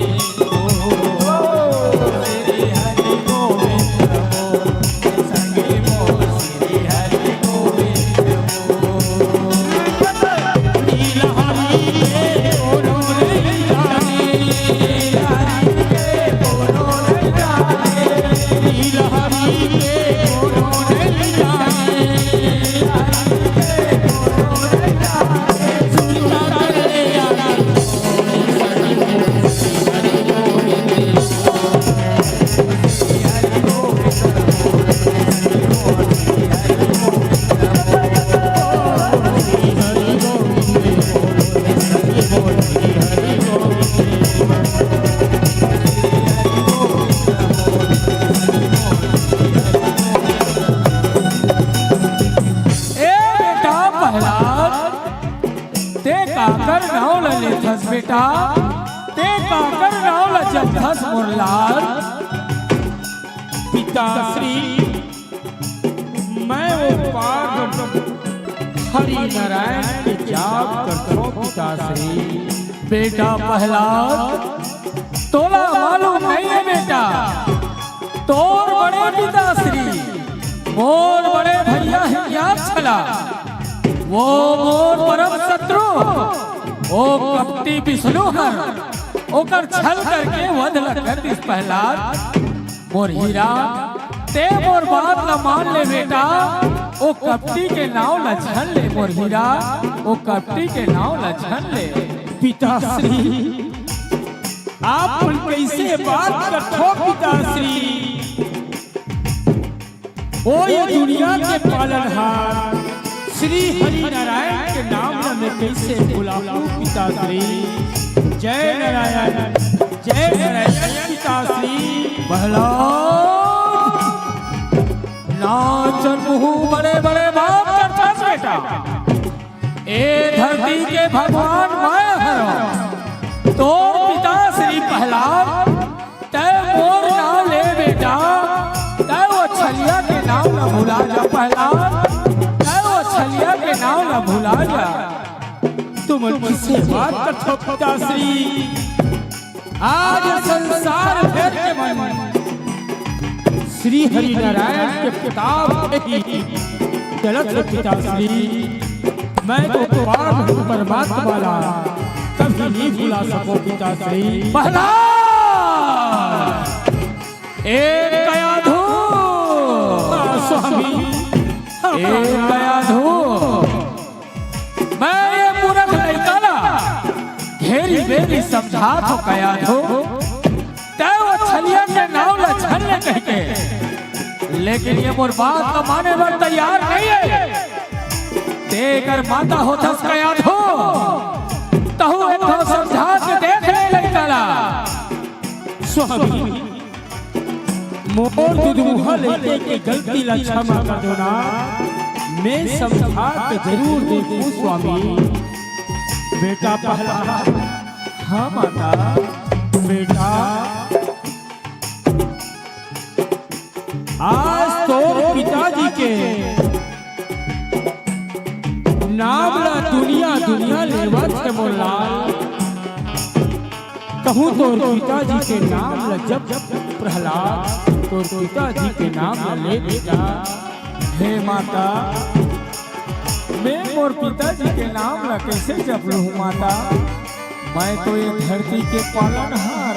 बेटा ते का कर रावल जब धस मुरलाल। पिताश्री मैं वो पार हरि नारायण के जाप करता हूँ पिताश्री। बेटा प्रहलाद तोला मालूम नहीं है बेटा, तोर बड़े पिताश्री मोर बड़े भैया हियार छला, वो मोर परम शत्रु ओ कपटी विष्णु हर ओकर छल करके वध कर दिस प्रहलाद। मोर हीरा ते मोर बात न मान ले बेटा, ओ कपटी के नाव न छन ले मोर हीरा, ओ कपटी के नाव न छन ले। पिताश्री आप कैसे बात करते पिताश्री? ओ ये दुनिया के पालनहार श्री हरि नारायण के नाम में कैसे बुलाऊं पिताश्री? जय नारायण जय नारायण पिताश्री। प्रहलाद नाचन मुँह बड़े बड़े बाप करता बेटा, ए धरती के भगवान मैं हरो तो पिताश्री प्रहलाद तय मोर नाम ले बेटा, तय वो छलिया के नाम न भुला जा प्रहलाद, तय वो छलिया के नाम न भुला जा। तुम किससे बात करते हो पिताश्री? आज संसार भर के मन श्री हरि नारायण के प्रताप चलत है पिताश्री। मैं तो परमात्मा वाला कभी नहीं भुला सको पिताश्री। प्रहलाद एक कयाधु स्वामी एक कयाधु मैं ये मूर्ख लड़का ना घेरी बेरी समझा तो कयाधु तय वो छलिया के नाव ला छलने कह के, लेकिन ये मोर बात का माने पर तैयार नहीं है। तेकर माता होतस कयाधु तहु एक तो समझा के देख ले लड़का ला। स्वामी मोर दुदुहा लेके के गलती ला क्षमा कर दो ना, मैं समझा के जरूर देखूं स्वामी। बेटा पहला हाँ माता बेटा आज तो पिताजी के नाम ला दुनिया दुनिया लेवत है मोरलाल, कहूँ तो पिताजी के नाम ला जब प्रहलाद तो पिताजी के नाम ला ले बेटा। हे माता मैं मोर पिताजी के नाम ला कैसे जप लूँ माता? मैं तो ये धरती के पालनहार,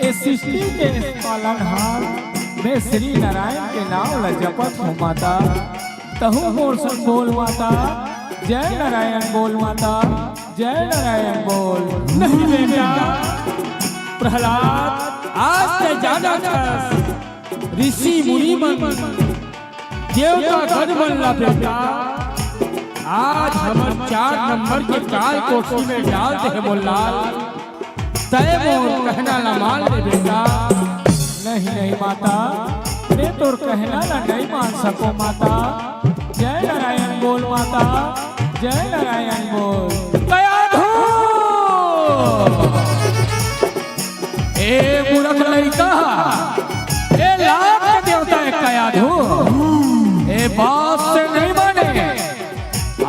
ये सृष्टि के पालनहार मैं श्री नारायण के नाम ला जपत हूँ माता। तहु मोर संग बोल माता, जय नारायण बोल माता, जय नारायण बोल। नहीं बेटा प्रहलाद आज से ज्यादा ऋषि मुनि मन देवता गण बनला बेटा। आज हम 4 नंबर के काल कोठी में डाल दे मोरलाल, तय मोर कहना ला मान ले बेटा। नहीं नहीं माता मैं तोर कहना ला नहीं मान सको माता। जय नारायण बोल माता, जय नारायण बोल। कयाधु ए मूर्ख लड़का, ए लाख के देवता है कयाधु, ए बात से नहीं माने।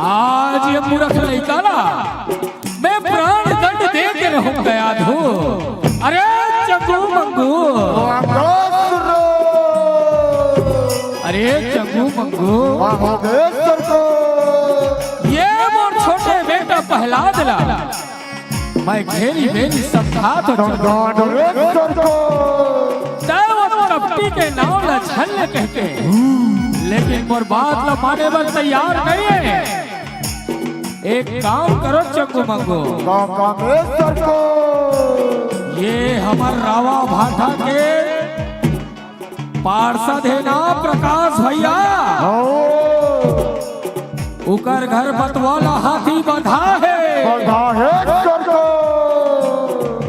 आज ये मूर्ख लड़का ना मैं प्राण दंड दे के रहूं कयाधु। अरे चंगू मंगू, अरे चंगू मंगू, ये मोर छोटे बेटा प्रहलाद ला मैं घेरी बेरी समझा तो कपटी के नाम ला छलने कहते, लेकिन मोर बात ला माने पर तैयार नहीं है। एक काम करो चंगू मंगू, ये हमार रावा भाटा के पार्षद है ना प्रकाश भैया, उकर घर मतवाला हाथी बंधा है।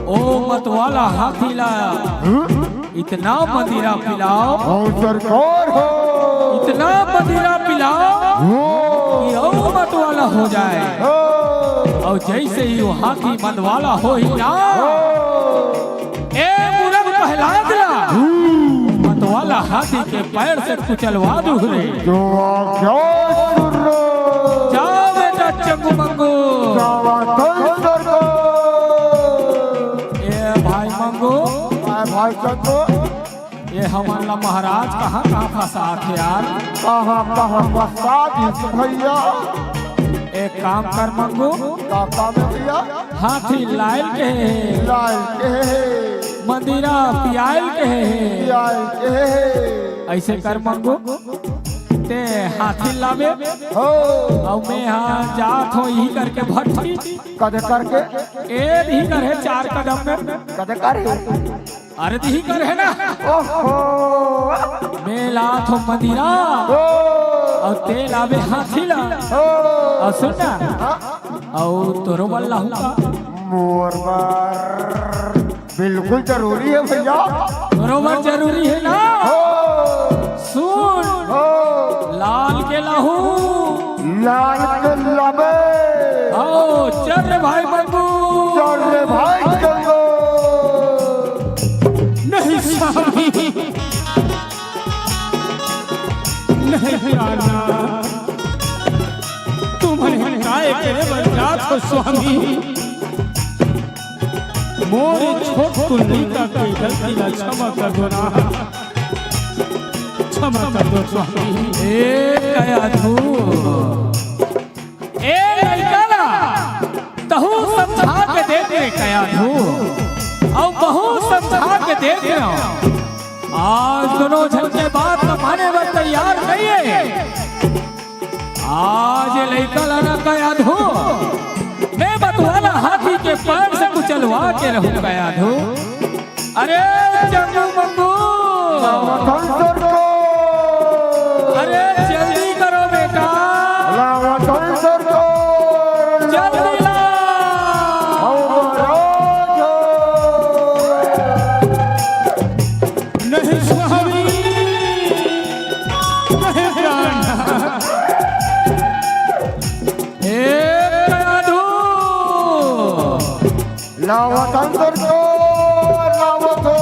ओ मतवाला हाथी ला इतना मदिरा पिलाओ, इतना मदिरा पिलाओ कि ओ मतवाला हो जाए। और जैसे ही वो हाथी मतवाला हो ही ना, ए मूरख प्रहलाद मतवाला हाथी के पैर से कुचलवा दूं रे। जो आज्ञा सुनो। जाओ बेटा चंगू मंगू। ए भाई मंगू, भाई चंगू, ये हमारा महाराज कहाँ कहाँ फंसा थे यार। कहाँ कहाँ फंसा दी भैया। एक काम कर मंगू, काका में भैया हाथी लायल के लाल के मंदिरा पियाल के लाल के ऐसे कर मंगू, ते हाथी लावे हो और मैं हाँ जात हो यही करके भट्टी कदे करके ए ही करे 4 कदम में कदे करे। अरे ही करे ना। ओहो मेला थो मंदिरा और तेल आवे हाथी ला और सुनना और तोरो बल्ला हुआ मोर बार बिल्कुल जरूरी है भैया। बरोबर जरूरी है ना। सुन लाल के लहू लाल के लबे आओ चल रे भाई बंबू। चल रे भाई चलो। नहीं स्वामी, नहीं प्राणा, तुम्हें काय करे बरसात हो स्वामी। मोरे छोट कुल्ली का कोई गलती ना क्षमा कर दो ना, क्षमा कर दो स्वामी। ए कया धू ए लड़का तहु समझा के दे दे कया धू और बहुत समझा के दे दे। आज दोनों जन के बात माने पर तैयार नहीं है। आज लड़का लाना कया धू मैं बतवाला हाथी के पैर से कुचलवा के रहूं कया धू। अरे चंगू मंगू, अरे जल्दी करो बेटा, जल्दी ला। नहीं स्वामी, नहीं प्राणा, लावतंदर को लावतो।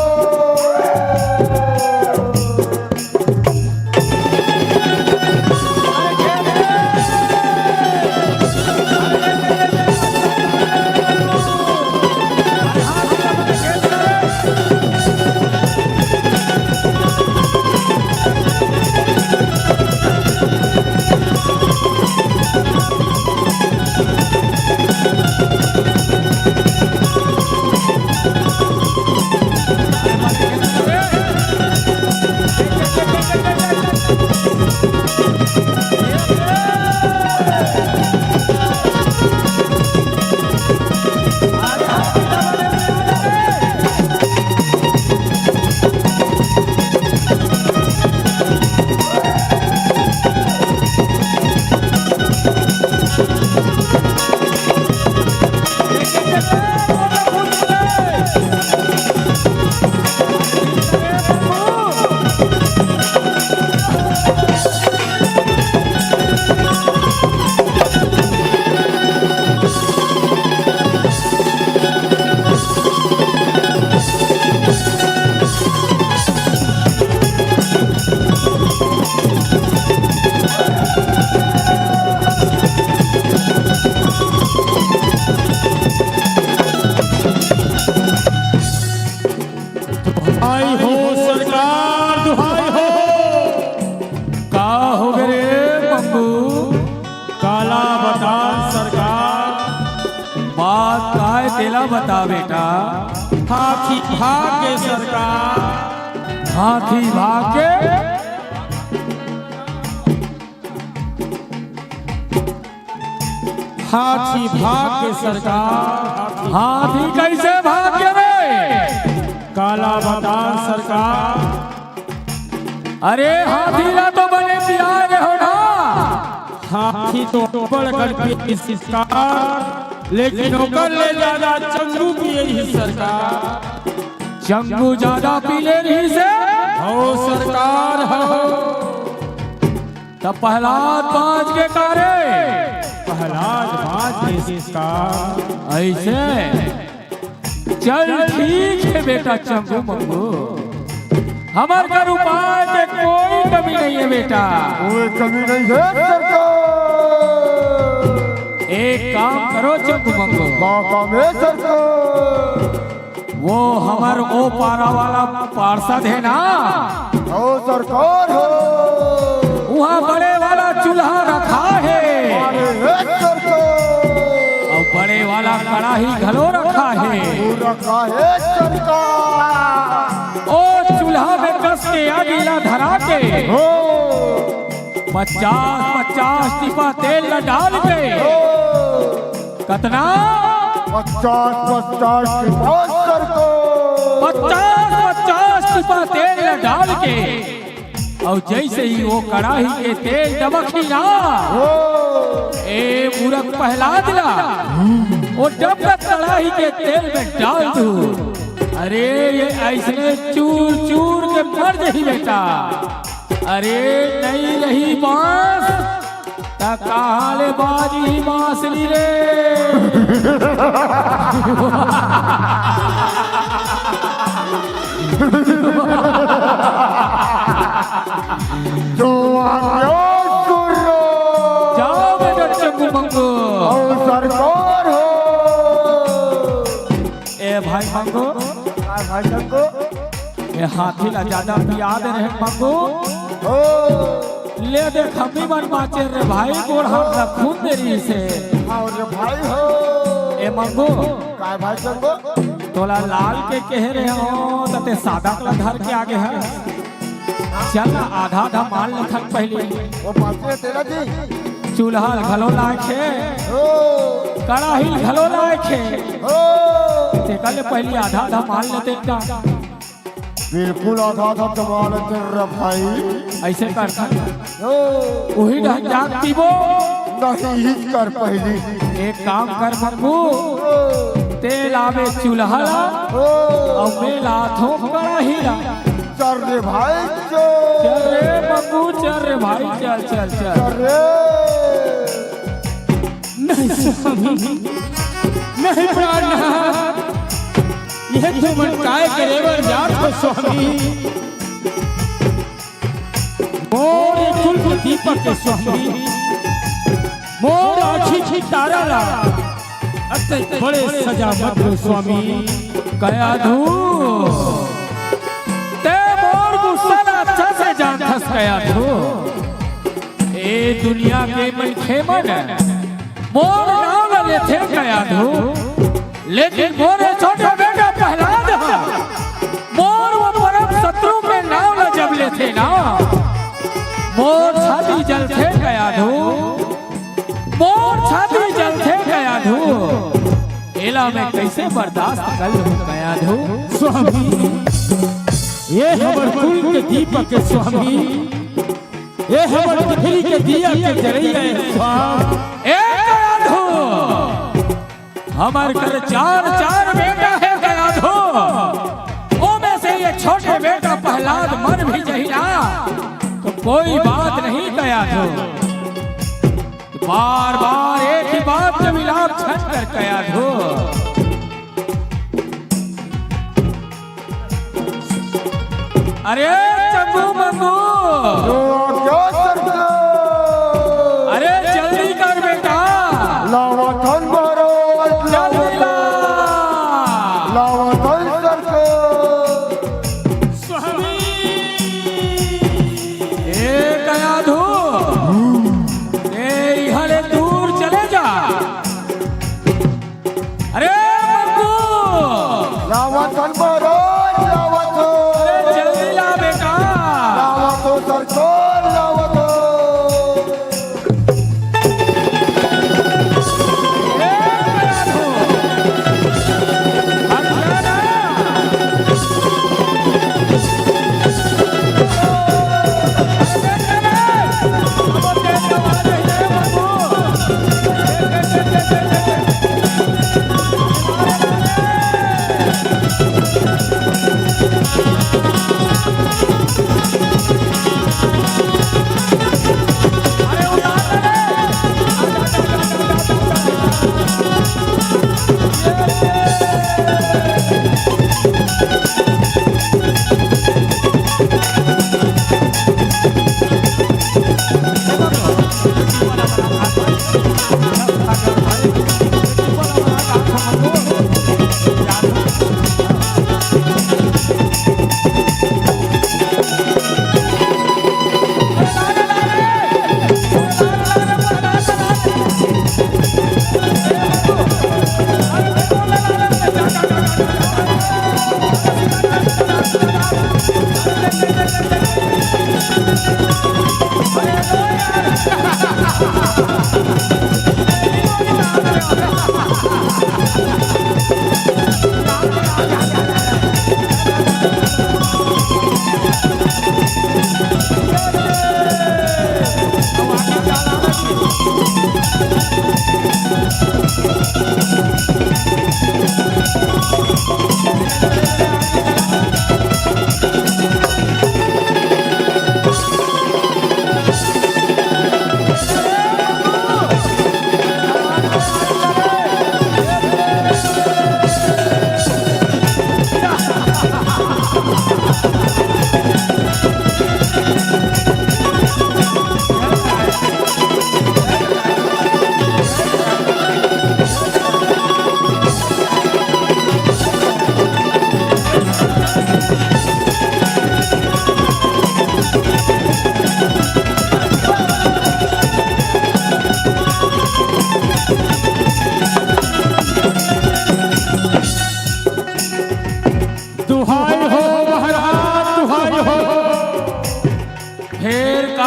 तेला बता बेटा। हाथी भाग्य सरकार, हाथी भाग्य हाथी भाग्य सरकार। हाथी कैसे भाग्य में? काला बादाम सरकार। अरे हाथी ला तो बने प्यार हो ना। हाथी तो बड़गढ़ की सरकार, लेकिन होकर ले ज्यादा चंगू की यही सरकार। चंगू ज्यादा पीले नहीं से हो सरकार हो। तब प्रहलाद बाज के कारे प्रहलाद बाज इसका। ऐसे चल ठीक है बेटा चंगू मंगू, हमार घर उपाय के कोई कमी नहीं है बेटा। कोई कमी नहीं है सरकार। एक काम करो चंगू मंगू, काम है सरकार। वो हमार ओ पारा वाला पार्षद है ना, ओ सरकार हो, वहाँ बड़े वाला चूल्हा रखा है अरे है सरकार। और बड़े वाला कड़ाही घलो रखा है। वो रखा है सरकार। ओ चूल्हा में कस के अगीला धरा के हो 50-50 टिपा तेल न डाल के कतना 50-50 सरकार। 50-50 टिपा तेल न डाल के और जैसे ही वो कड़ाही के तेल दबकी ना, ए मूर्ख पहला दिला वो डब कड़ाही के तेल में डाल दू। अरे ये ऐसने चूर चूर के मर जाही बेटा। अरे नहीं रही बांस ता कहाँ ले बाजी बांसुरी रे। जो आज्ञा सुनो। जाओ बेटा चंगू मंगू। ओ सरकार हो। ए भाई मंगू, भाई को ए हाथी ला ज्यादा याद रहे मंगू। हो ले देख हमी मन माचे रे भाई गोड़ हाथ ला खून देरी से। और भाई हो। ए मंगू काय भाई को तोला लाल के कह रहे हो तते सादा ला धर के आगे है। चल ना आधा आधा मान ले थक पहले। वो पासे तेरा जी। चूल्हा घलो लाखे, हो कड़ाही घलो लाखे, हो ते कल पहले आधा आधा मान लेते का। बिल्कुल आधा आधा कमाल तेरा भाई। ऐसे कर हो वही ढंग जाग पीबो। नहीं ही कर पहली। एक काम कर मंगू, तेल आवे चूल्हा ला हो और मेला थो कड़ाही ला। चल रे भाई चल रे मंगू, चल रे भाई, चल चल चल। अरे नहीं स्वामी, नहीं प्राणनाथ, यह तो मन काय करेवर जात हो स्वामी। मोर कुल के दीपक के स्वामी, मोर आँखी तारा ला अते बड़े सजा मत हो स्वामी। कया धू ते मोर गुस्सा ना अच्छा से जान धस गया धू। ए दुनिया के मन खेमन मोर नाम ले थे गया धू, लेकिन मोरे छोटे बेटा प्रहलाद मोर वो परम शत्रु के नाम जब ले थे ना, मोर छाती जल थे गया धू, मोर छाती जल थे गया धू। एला में कैसे बर्दाश्त कर लूं गया धू। स्वामी ये हमर कुल के दीपक के स्वामी, ये हमर पृथ्वी के दिया के जरैया स्वामी। ए गया धू, हमार घर 4 बेटा है गया धू, ओ में से ये छोटे बेटा प्रहलाद मर भी जहिना तो कोई बात नहीं गया धू। बार बार एक ही बात का विलाप छन कर गया धू। अरे चंगू मंगू, जो आज्ञा सरकार। अरे जल्दी कर बेटा, लावतन मारो जल्दी ला। लावतन सरकार। स्वामी ए गया धू, ए हरे दूर चले जा। अरे मंगू, लावतन मारो लावतो। अरे जल्दी ला बेटा। लावतो सरकार लावतो। ए गया धू, अच्छा ना।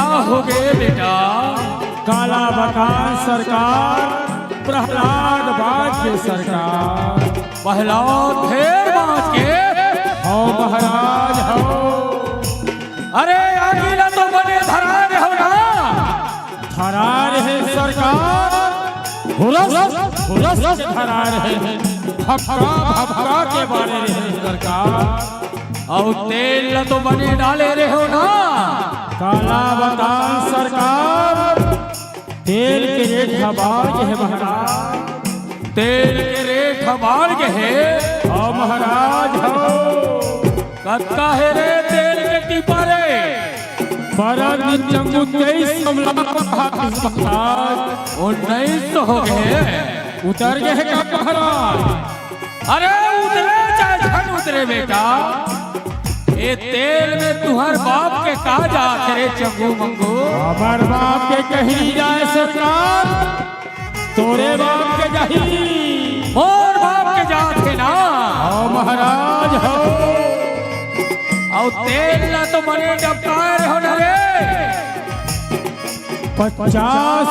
क्या हो गए बेटा? काला बकान सरकार, प्रहलाद बाज के सरकार। प्रहलाद ढेर बाज के हो महाराज हो। अरे अकेला तो बने धरा रहे हो ना? धरा रहे सरकार, हुरस धरा रहे, भपका के बारे रहे सरकार। और तेल तो बने डाले रहे हो ना? काला बकान सरकार, तेल के रेट हबार के है महाराज। तेल के रेट हमार के है हो महाराज हो। कत्ता है रे तेल के टीपा रे? परद चंगू 23 महाराज 19 हो गए। उतर गए है का महाराज? अरे उतरे चाहे झन उतरे बेटा, ये तेल में तुहर बाप के का जात रे चंगू मंगू? हमार बाप के कहीं जाए सरकार, तोरे बाप के कहीं, और बाप के जात है ना? हो महाराज हो। और तेल ना तो बने डबकाए रहो ना रे? 50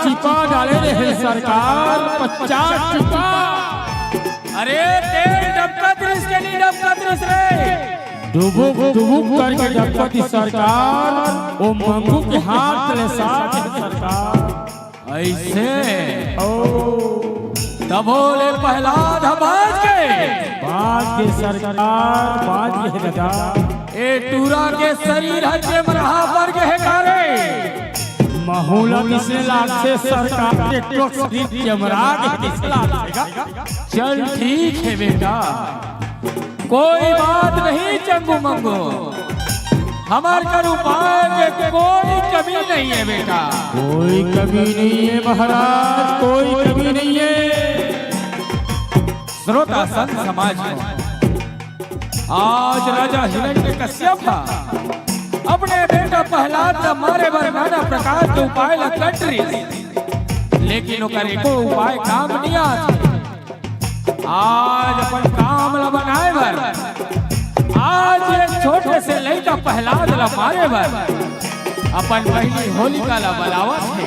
टिपा डाले रहे सरकार, 50 टिपा। अरे तेल डबका त्रिस के नहीं डबका त्रिस रे? डुबुक करके डबकती सरकार, वो मंगू के हाथ ले साथ है सरकार। ऐसे ओ तबोले प्रहलाद बाज के सरकार, बाज के दादा। ए टूरा के शरीर हजे मरहा पर के है कारे? महूला किसने लाख से सरकार के टोक्स कैमरा के किसने लाखेगा? चल ठीक है बेटा, कोई बात नहीं चंगू मंगू, हमार कर उपाय के कोई कमी नहीं है बेटा। कोई कमी नहीं है महाराज, कोई कमी नहीं है। श्रोता संत समाज को आज राजा हिरण्यकश्यप अपने बेटा प्रहलाद का मारे बर नाना प्रकार के उपाय ला कट रही, लेकिन ओकर एको उपाय काम नहीं आते। आज अपन काम ला बनाए बर, आज एक छोटे से लड़का प्रहलाद ला मारे बर अपन पहली होलिका ला बुलावत है।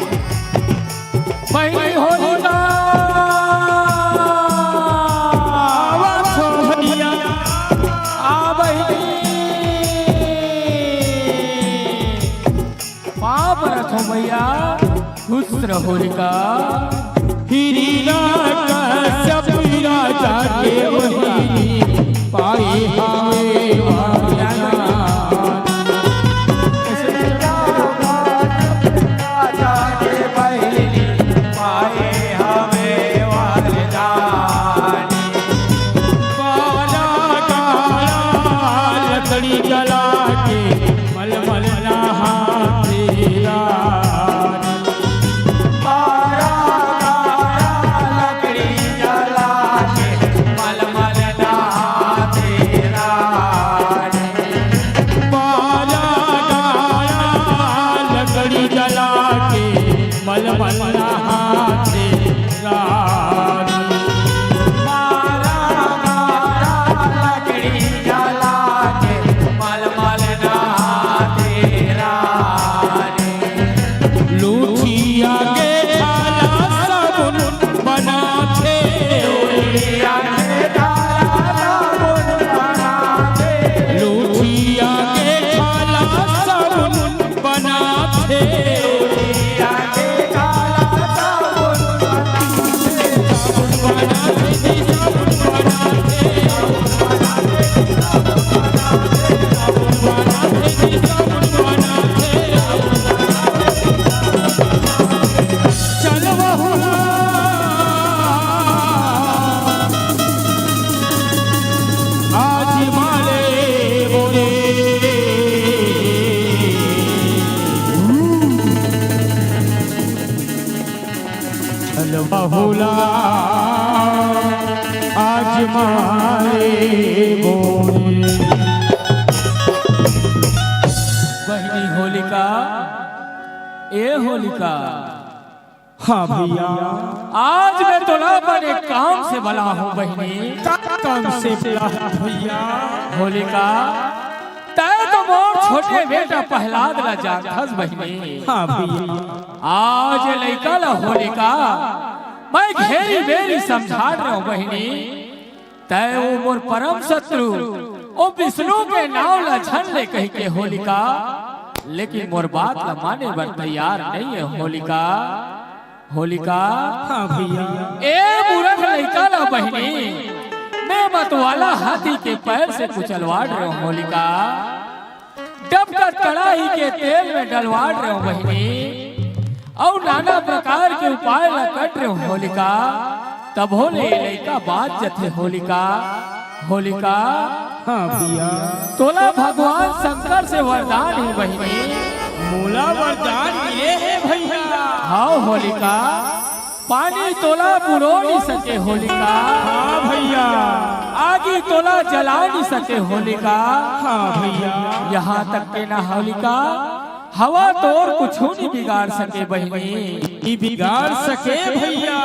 पहली होलिका भैया खुश रहो होलिका। हिरीना कश्यप राजा के वही पाए हमें राजा के पहली पाए हमें वरदानी। काला काला लकड़ी जला के मलमल नहा तेरा। बहुला आज मारे बोले। बहनी होलिका, ए होलिका, हाँ भैया आज मैं तोला बड़े काम से भला हूँ बहनी। काम से भैया। होलिका तय तो मोर छोटे बेटा प्रहलाद ला जानथस बहिनी। हाँ भैया आज लइका ला होलिका मैं घेरी बेरी समझा रहा हूँ बहिनी। तय वो मोर परम शत्रु ओ विष्णु के नाव ला झन ले कही के होलिका, लेकिन मोर बात ला माने बर तैयार नहीं है होलिका। होलिका हाँ भैया ए मूर्ख लइका ला बहिनी, मैं मतवाला हाथी के पैर से कुचलवाड़ रहा हूँ होलिका। डबकर कड़ाही के तेल में डलवाड़ रहा हूँ बहिनी, और नाना प्रकार के उपाय ला कट रहे हूँ होलिका। तब होले लइका बात जथे होलिका। होलिका हाँ भैया तोला भगवान शंकर से वरदान है बहिनी। मोला वरदान मिले है भैया। हाँ होलिका पानी तोला बुरो नहीं सके होलिका। हाँ भैया आगी तोला जला नहीं सके होलिका। हाँ भैया यहाँ तक के ना होलिका हवा तो और कुछ नहीं बिगाड़ सके बहिनी। ई बिगाड़ सके भैया।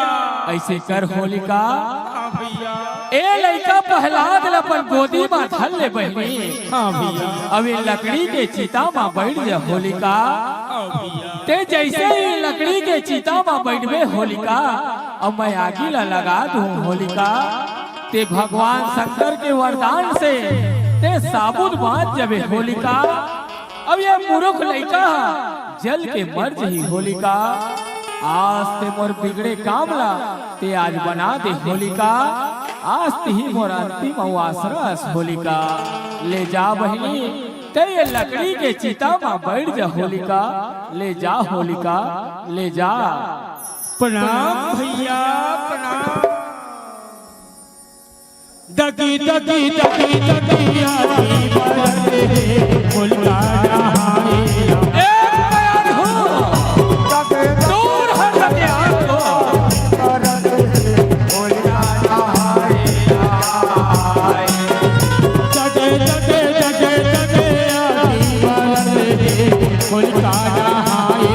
ऐसे कर होलिका हाँ भैया ए लइका प्रहलाद अपन गोदी में धल ले बहिनी। हाँ भैया अब ये लकड़ी के चिता में बैठ जा होलिका। हाँ भैया ते जैसे ही लकड़ी के चिता में बैठबे होलिका, अब मैं आगी ला लगा दूं होलिका। ते भगवान शंकर के वरदान से ते साबुत बात जबे होलिका। अब ये मूर्ख लइका जल के मर जही होलिका। आज ते मोर बिगड़े काम ला ते आज बना दे होलिका। आज ते ही मोर अंतिम आसरस होलिका। ले जा बहिनी ते ये लकड़ी के चिता में बैठ जा होलिका। ले जा होलिका ले जा। प्रणाम भैया प्रणाम। दगी दगी दगी दगी आती बरसे होलिका नहाए। एक बयान हो दूर हट हथियार को। जगे जगे जगे जगे आती बरसे होलिका नहाए।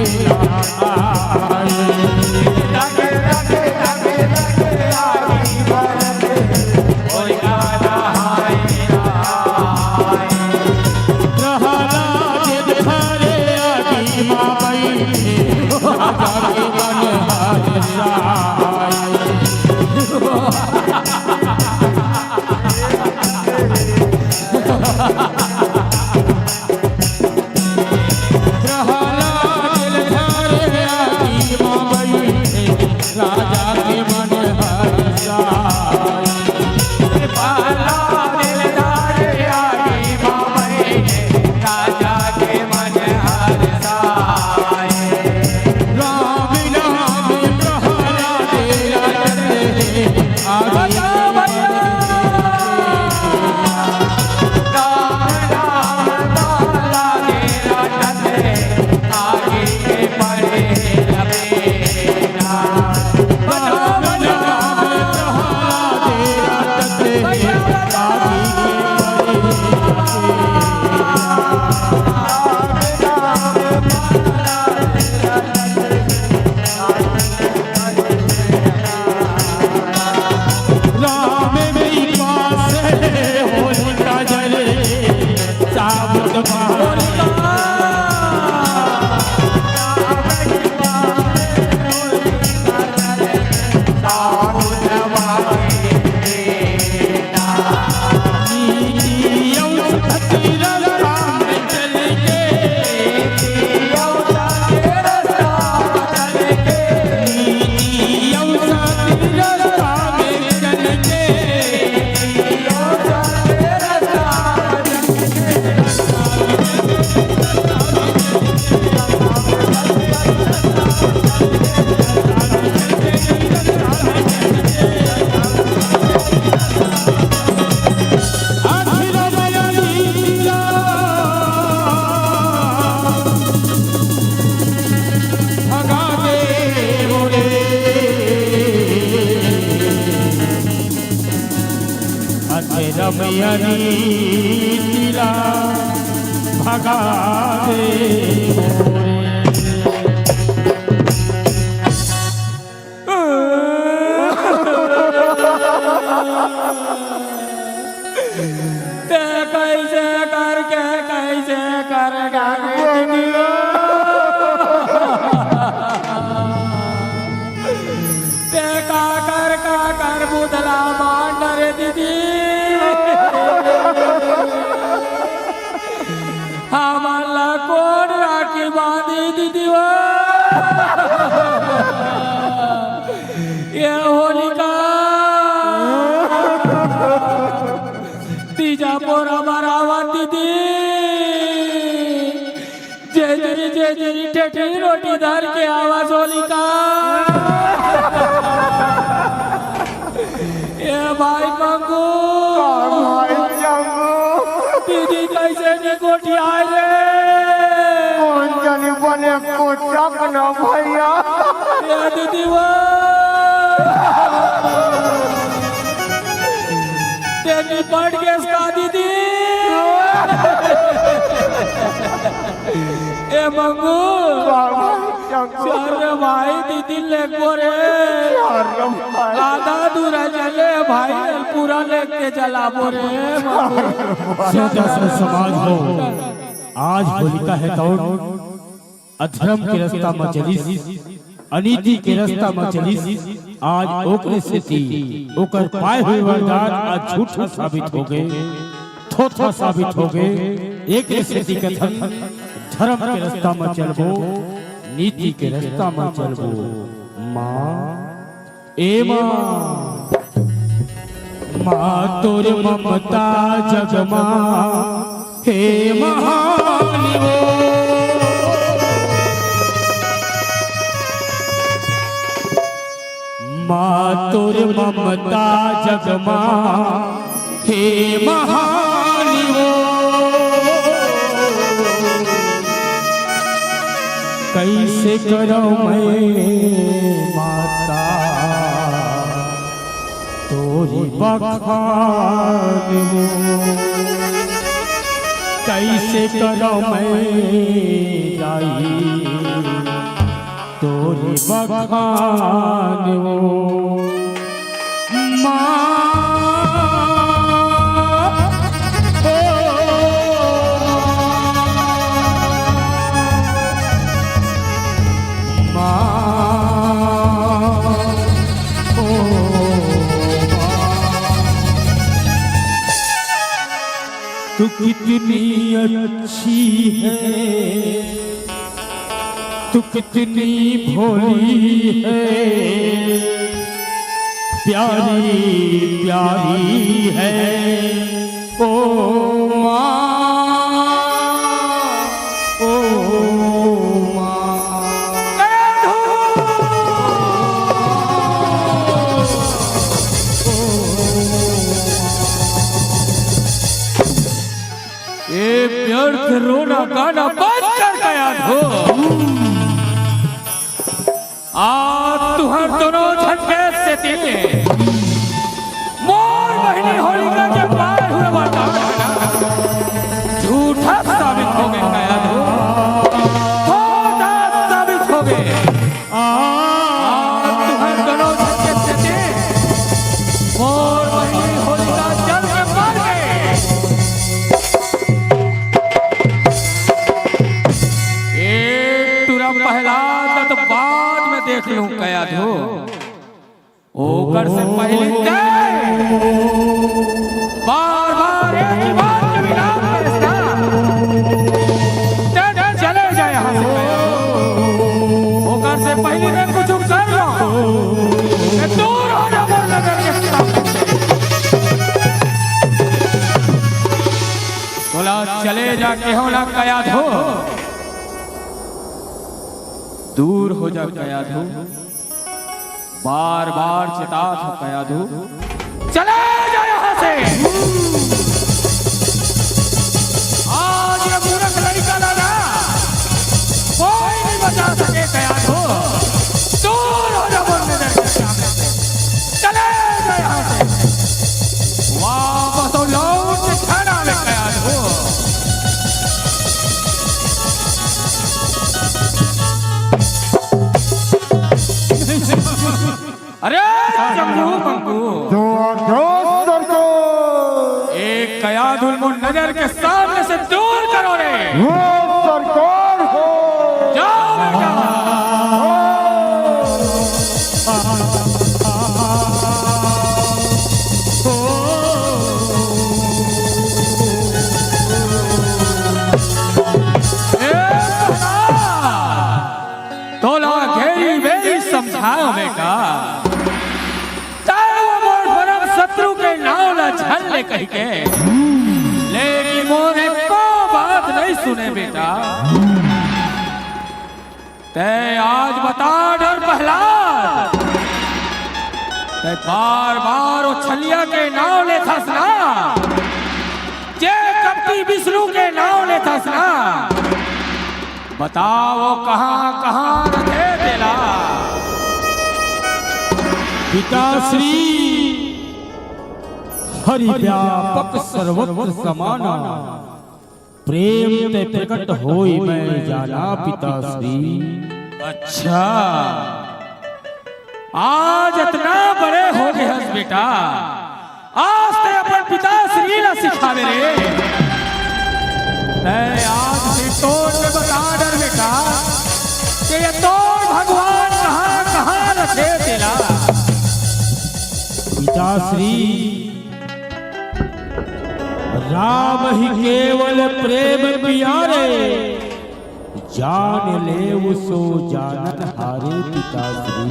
रमयनी तिला भगा दे कैसे करके राखी बांधी दीदी वो ये होलिका तीजा पोरा मरावा दीदी जेजरी ठेठी रोटी धर के आवाज होलिका ये भाई मंगू भाई जंगू दीदी कैसे ने कोठी आए रे कौन जाने बने कोचक न भैया ये दीदी वो तेरी पड़ गया इसका दीदी ए मंगू अरे भाई दीदी ले गोरे आधा दूर चले भाई पूरा लेके चला बोरे समाज हो आज होलिका है तो अधर्म के रास्ता में चली अनीति के रास्ता में चली आज ओकरे से थी ओकर पाए हुए वरदान आज झूठा साबित हो गए थोथा साबित हो गए एक से थी कथन धर्म के रास्ता में चलबो नीति के रास्ता में चलबो माँ ए माँ तोरे ममता जगमा हे महानी वो माँ तोरे ममता जगमा हे महानी वो कैसे करो मैं माता तोरी बखान वो कैसे करो मैं जाई तोरी बखान वो माँ तू कितनी अच्छी है तू कितनी भोली है प्यारी प्यारी है ओ माँ ओ व्यर्थ रोना गाना बंद कर गया हो तुहर दोनों झटके से दिले मोर बहनी होलिका के पार हुए वाला झूठा साबित हो गए गया हो थोड़ा साबित हो गए तुहर दोनों झटके से दिले मोर बहनी होलिका जल के मार गए पहला तो बाद में देख लूं कया धो ओकर से पहले बार बार एक ही बात के विराम करता चले जाए यहाँ से ओकर से पहले मैं कुछ कर लो दूर हो जा मोर नगर के सामने बोला चले जाके होना कया धो दूर हो जा कयाधु बार बार चिता था कयाधु चले जा यहाँ से आज ये मूर्ख लड़का लगा कोई नहीं बचा सके कयाधु दूर हो जा बोल नजर के सामने से चले जा यहाँ से वापस लौट के खाना में कयाधु अरे जम्मू मंगू एक कयाधुल को नजर के सामने से दूर करो रे सरकार हो जाओ बेटा ले कही के, लेकिन मोरे को बात नहीं सुने बेटा। ते आज बता डर प्रहलाद, ते बार बार छलिया के नाव ले थसना, जे कपटी विष्णु के नाव ले थसना, बताओ कहाँ कहाँ रखे तेला। पिताश्री हरि व्यापक सर्वत्र समाना, प्रेम ते प्रकट होई मैं जाना पिताश्री। अच्छा, आज इतना बड़े हो गए हस बेटा, आज ते अपन पिताश्री ला सिखावे रे। आज से तोड़ में बता डर बेटा कि ये तोड़ भगवान कहाँ कहाँ रखे तेला। पिताश्री राम ही केवल प्रेम प्यारे, जान ले उसो जानत हारे पिताश्री।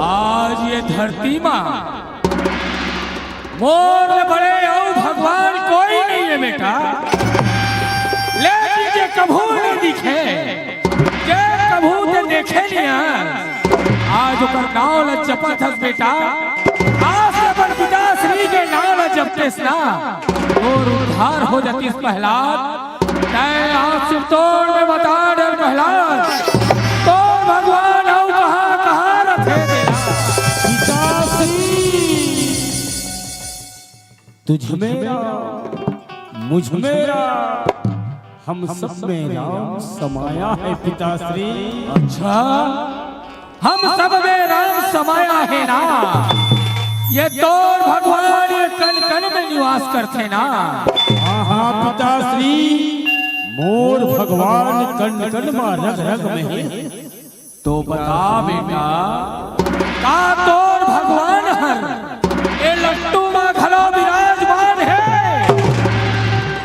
आज ये धरती माँ मोर बड़े और भगवान कोई नहीं है बेटा, लेकिन जे कभू नहीं दिखे, जे कभू ते देखे नहीं, आज ओकर नाव ल जपत हस बेटा। आज अपन पिताश्री के नाव ल जपतेस ना, और उद्धार हो जातीस प्रहलाद। तय आज सिर तोड़ में बता डर प्रहलाद, तो भगवान और कहाँ कहाँ रखे तेरा। तुझ मेरा मुझ मेरा हम सब में राम समाया है पिताश्री। अच्छा, हम सब में राम समाया है ना, ये तो भगवान ये कण कण में निवास करते ना। हाँ हाँ पिताश्री, मोर भगवान कण कण में रग रग में है। तो बता बेटा, का तोर भगवान हर ए लट्टू माँ घलो विराजमान है।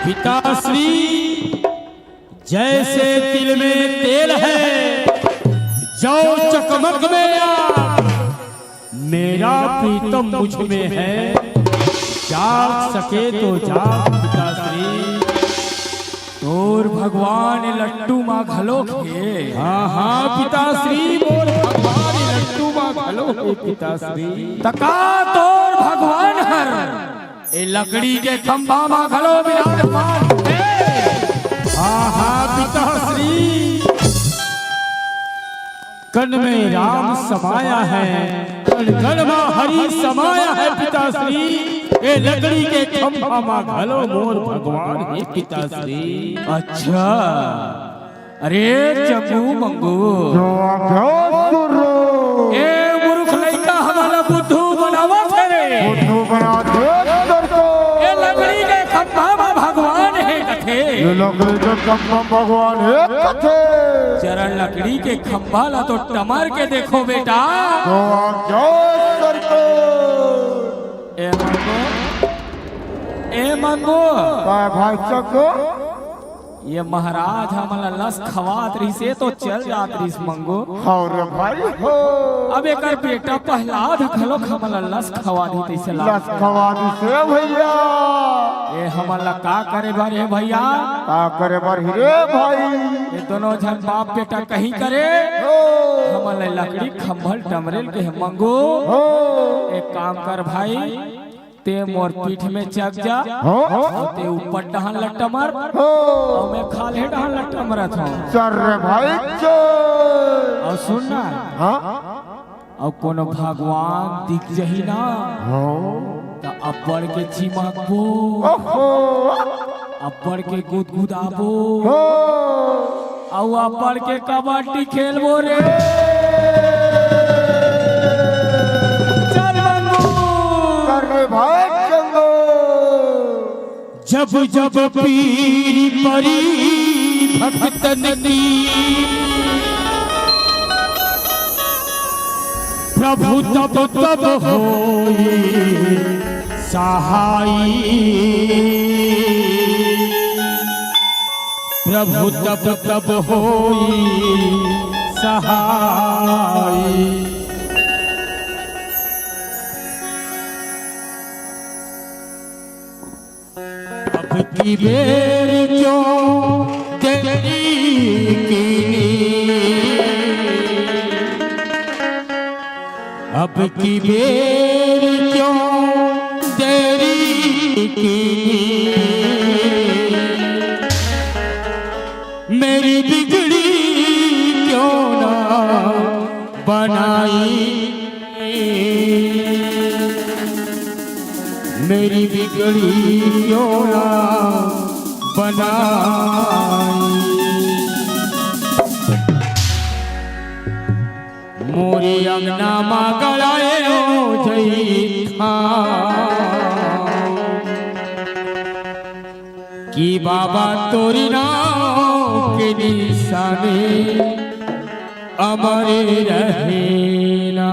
पिताश्री जैसे तिल में तेल है, जो चकमक में आग, मेरा प्रीतम मुझ में है, जाग सके तो जाग पिताश्री। तोर भगवान लट्टू माँ घलो के। हाँ हाँ पिताश्री, मोर भगवान लट्टू माँ घलो के पिताश्री। तका तोर भगवान हर ए लकड़ी के खंभा माँ घलो विराजमान है। हाँ हाँ पिताश्री, कण में राम समाया है, कण कण में हरि समाया है पिताश्री। ए लकड़ी के खंभा माँ घलो मोर भगवान है पिताश्री। अच्छा, अरे चंगू मंगू, ए मूर्ख लइका हमारा बुद्धू बनावा थे रे। ए लकड़ी के खंभा में भगवान है कथे, ये लकड़ी के खंभा भगवान है कथे। जरा लकड़ी के खंभा ला तो टमर के देखो बेटा। तो आप जाओ सरकार। ए मंगो, ए मंगो, भाई चको, ये महाराज हमला लस खवात रही से तो चल जात रही मंगो। और भाई हो, अब एक बेटा प्रहलाद खलो हमला लस खवा दी तैसे लस खवानी से भैया। ए हमला का करे बारे भैया, का करे बर रे भाई। ये दोनों जन बाप बेटा कहीं करे, हमला लकड़ी खंभल टमरेल के मंगो। एक काम कर भाई, ते मोर पीठ में चक जा, ते ऊपर डहन लटमर, और मैं खाले डहन लटमरत हूँ। चल रे भाई चल। और सुनना, और कोनो भगवान दिख जही ना, तो अब्बड़ के चिमकबो, अब्बड़ के गुदगुदाबो, और अब्बड़ के कबड्डी खेलबो रे। भाई चलो। जब जब पीरी परी भक्तन की, प्रभु तब तब होए सहाई, प्रभु तब तब होए सहाई। की बेर क्यों तेरी कीनी, अब की बेर क्यों तेरी कीनी, मेरी बिगड़ी क्यों ना बनाई, मेरी बिगड़ी क्यों ना बनाई। मोरे अंगना मां गड़ाए हो जई था कि बाबा तोरी नाम के निशाने अमर रहेना।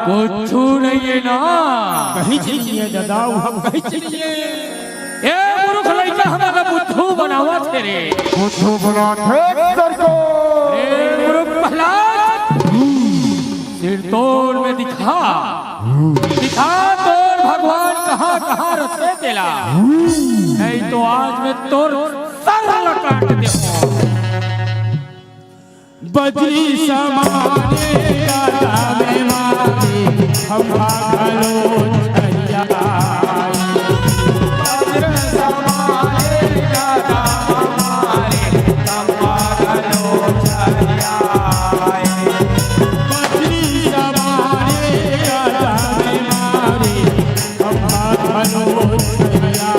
कुछ नहीं है ना कहीं चलिए दादा हम कहीं चलिए ए मूर्ख लइका हमरा बुद्धू बना बनावा थे रे? बुद्धू बना थे सरकार। अरे मूर्ख प्रहलाद, सिर तोड़ में दिखा तोड़ भगवान कहाँ कहाँ रखे तेला, नहीं तो आज मैं तोड़ सर काट दे। बजरी समाने गाता में मारे हम भागलो छरिया। बजरी समाने गाता हमारे हम भागलो छरिया। बजरी समाने गाता में मारे हम भागलो छरिया।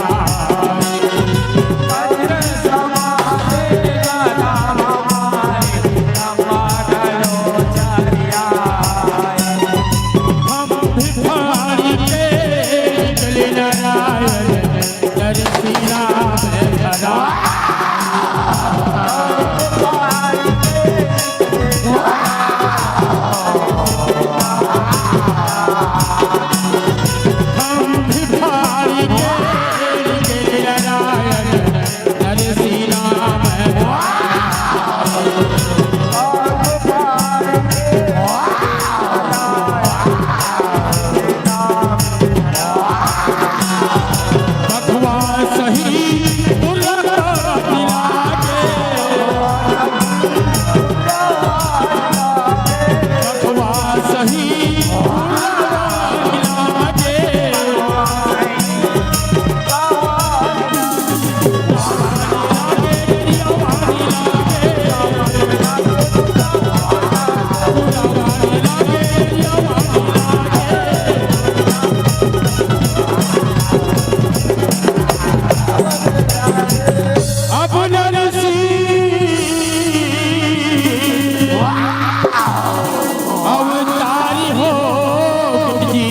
हम भिखारी के निकले नारायण नरसी राम धरा। हम भिखारी के निकले नारायण नरसी राम धरा। बखवा सही दुर्गा दिलागे, बखवा सही दुर्गा दिलागे। अब नरसी अवतारी हो जी,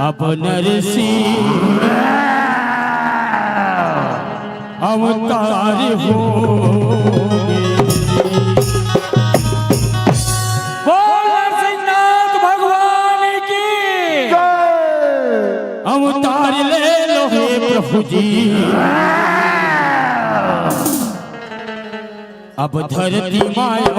अब नरसी अवतारी हो। बोल नरसिंहनाथ भगवान की। अवतार ले लो हे प्रभु जी, अब धरती माया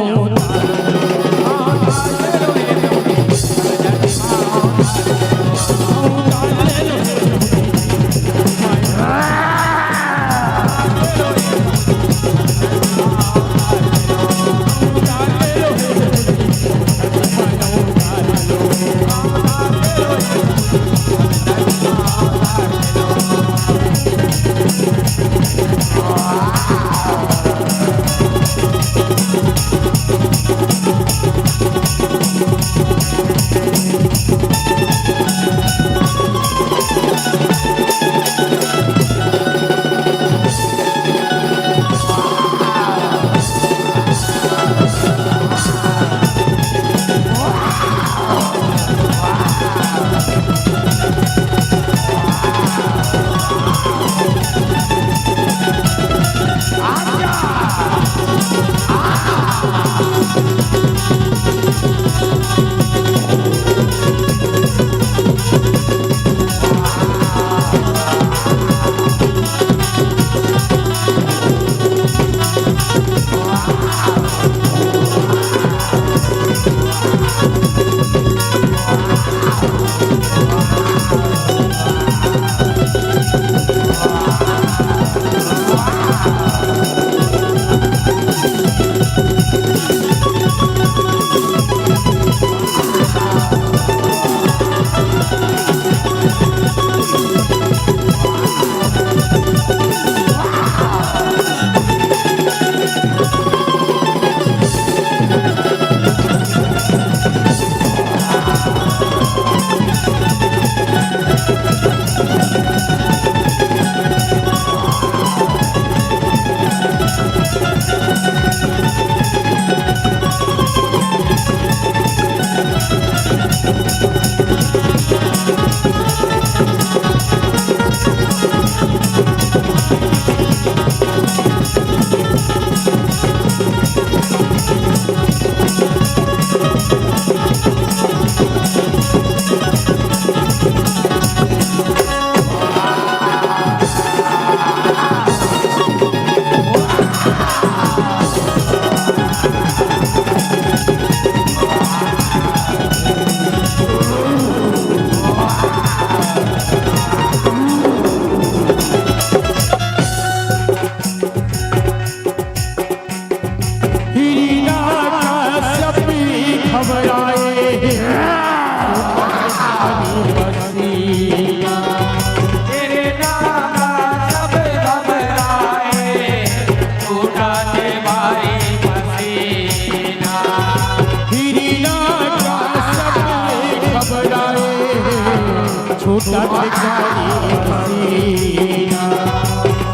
छूटत जाई पसीना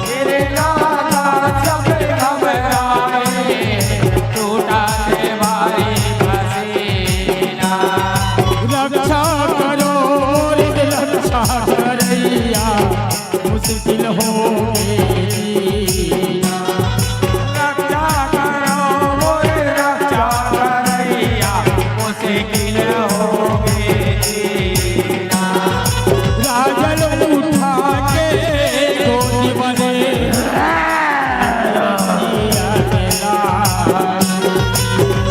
तेरे लाला जब घबराए टूटा दे भाई पसीना रक्षा करो रक्षा करैया मुश्किल हो जीना रक्षा करो मोरे रक्षा करैया मुश्किल होगे जीना राजन उठा के गोदी बने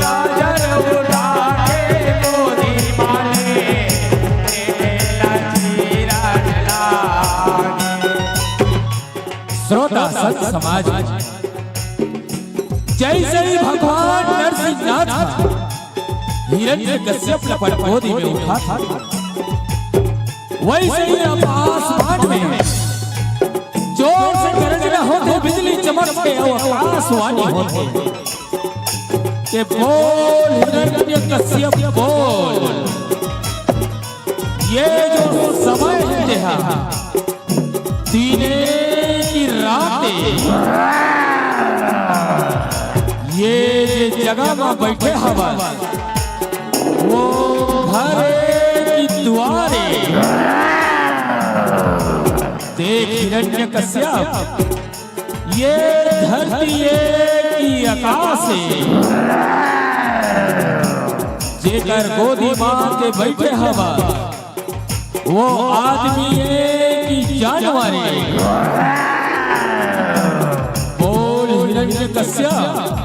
राजन उठा के गोदी माने तेरे लचीरा लागे। श्रोता संत समाज जैसे ही भगवान नरसिंहनाथ हिरण्यकश्यप लपट गोदी में उठा था वैसे ही अब आसमान में जोर से गरजना होते बिजली चमकते और आकाशवाणी होते कि बोल हिरण्यकश्यप बोल ये जो समय है देहा दीने की रातें ये जगह में बैठे हवा वो घरे की दुआरे देख हिरण्यकश्यप ये धरती की आकाश जेकर गोदी मां के बैठे हवा वो आदमी की जानवर बोल हिरण्यकश्यप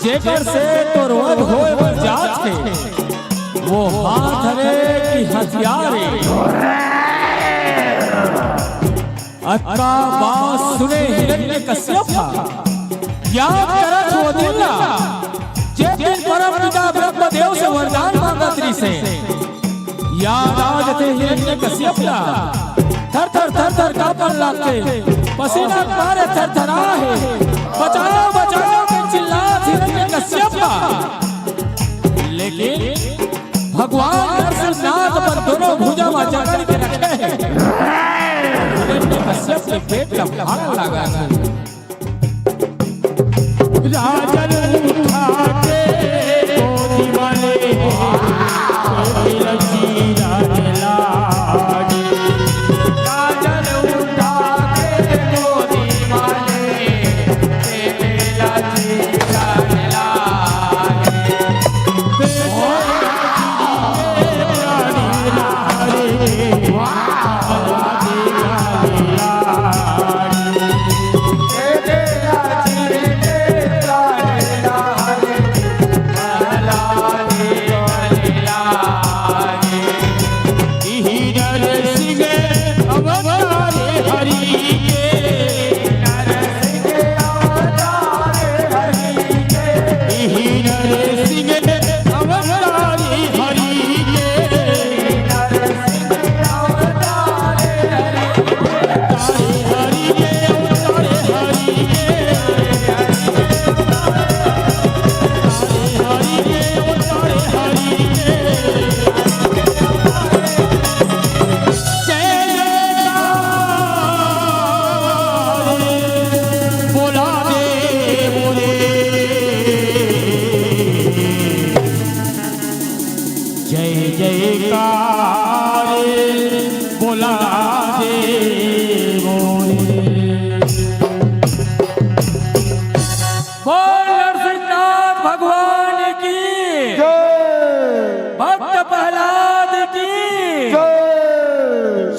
जेकर से तोर वध होए बर जात के वो हाथ रे की हथियारे अक्का बात सुने हिरण्यकश्यप याद करत हो दिला जे दिन परम पिता ब्रह्मदेव से वरदान मांगत रही से याद आज थे हिरण्यकश्यप ला थर थर कांपन लागते पसीना मारे थर थरा है बचाओ बचाओ के चिल्लात हिरण्यकश्यप लेकिन भगवान नरसिंहनाथ पर दोनों भुजा में जकड़ के रखे हैं हिरण्यकश्यप के पेट का भाग लगा है राजन उठा के गोदी वाले लचीरा लागे राजन उठा के गोदी वाले तेरे लचीरा लागे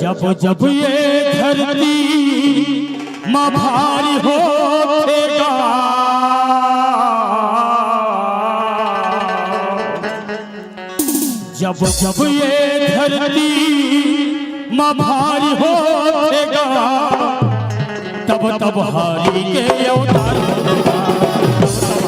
जब जब ये धरती माँ भारी होगा जब जब ये धरती माँ भारी होगा तब तब हारी के अवतार होगा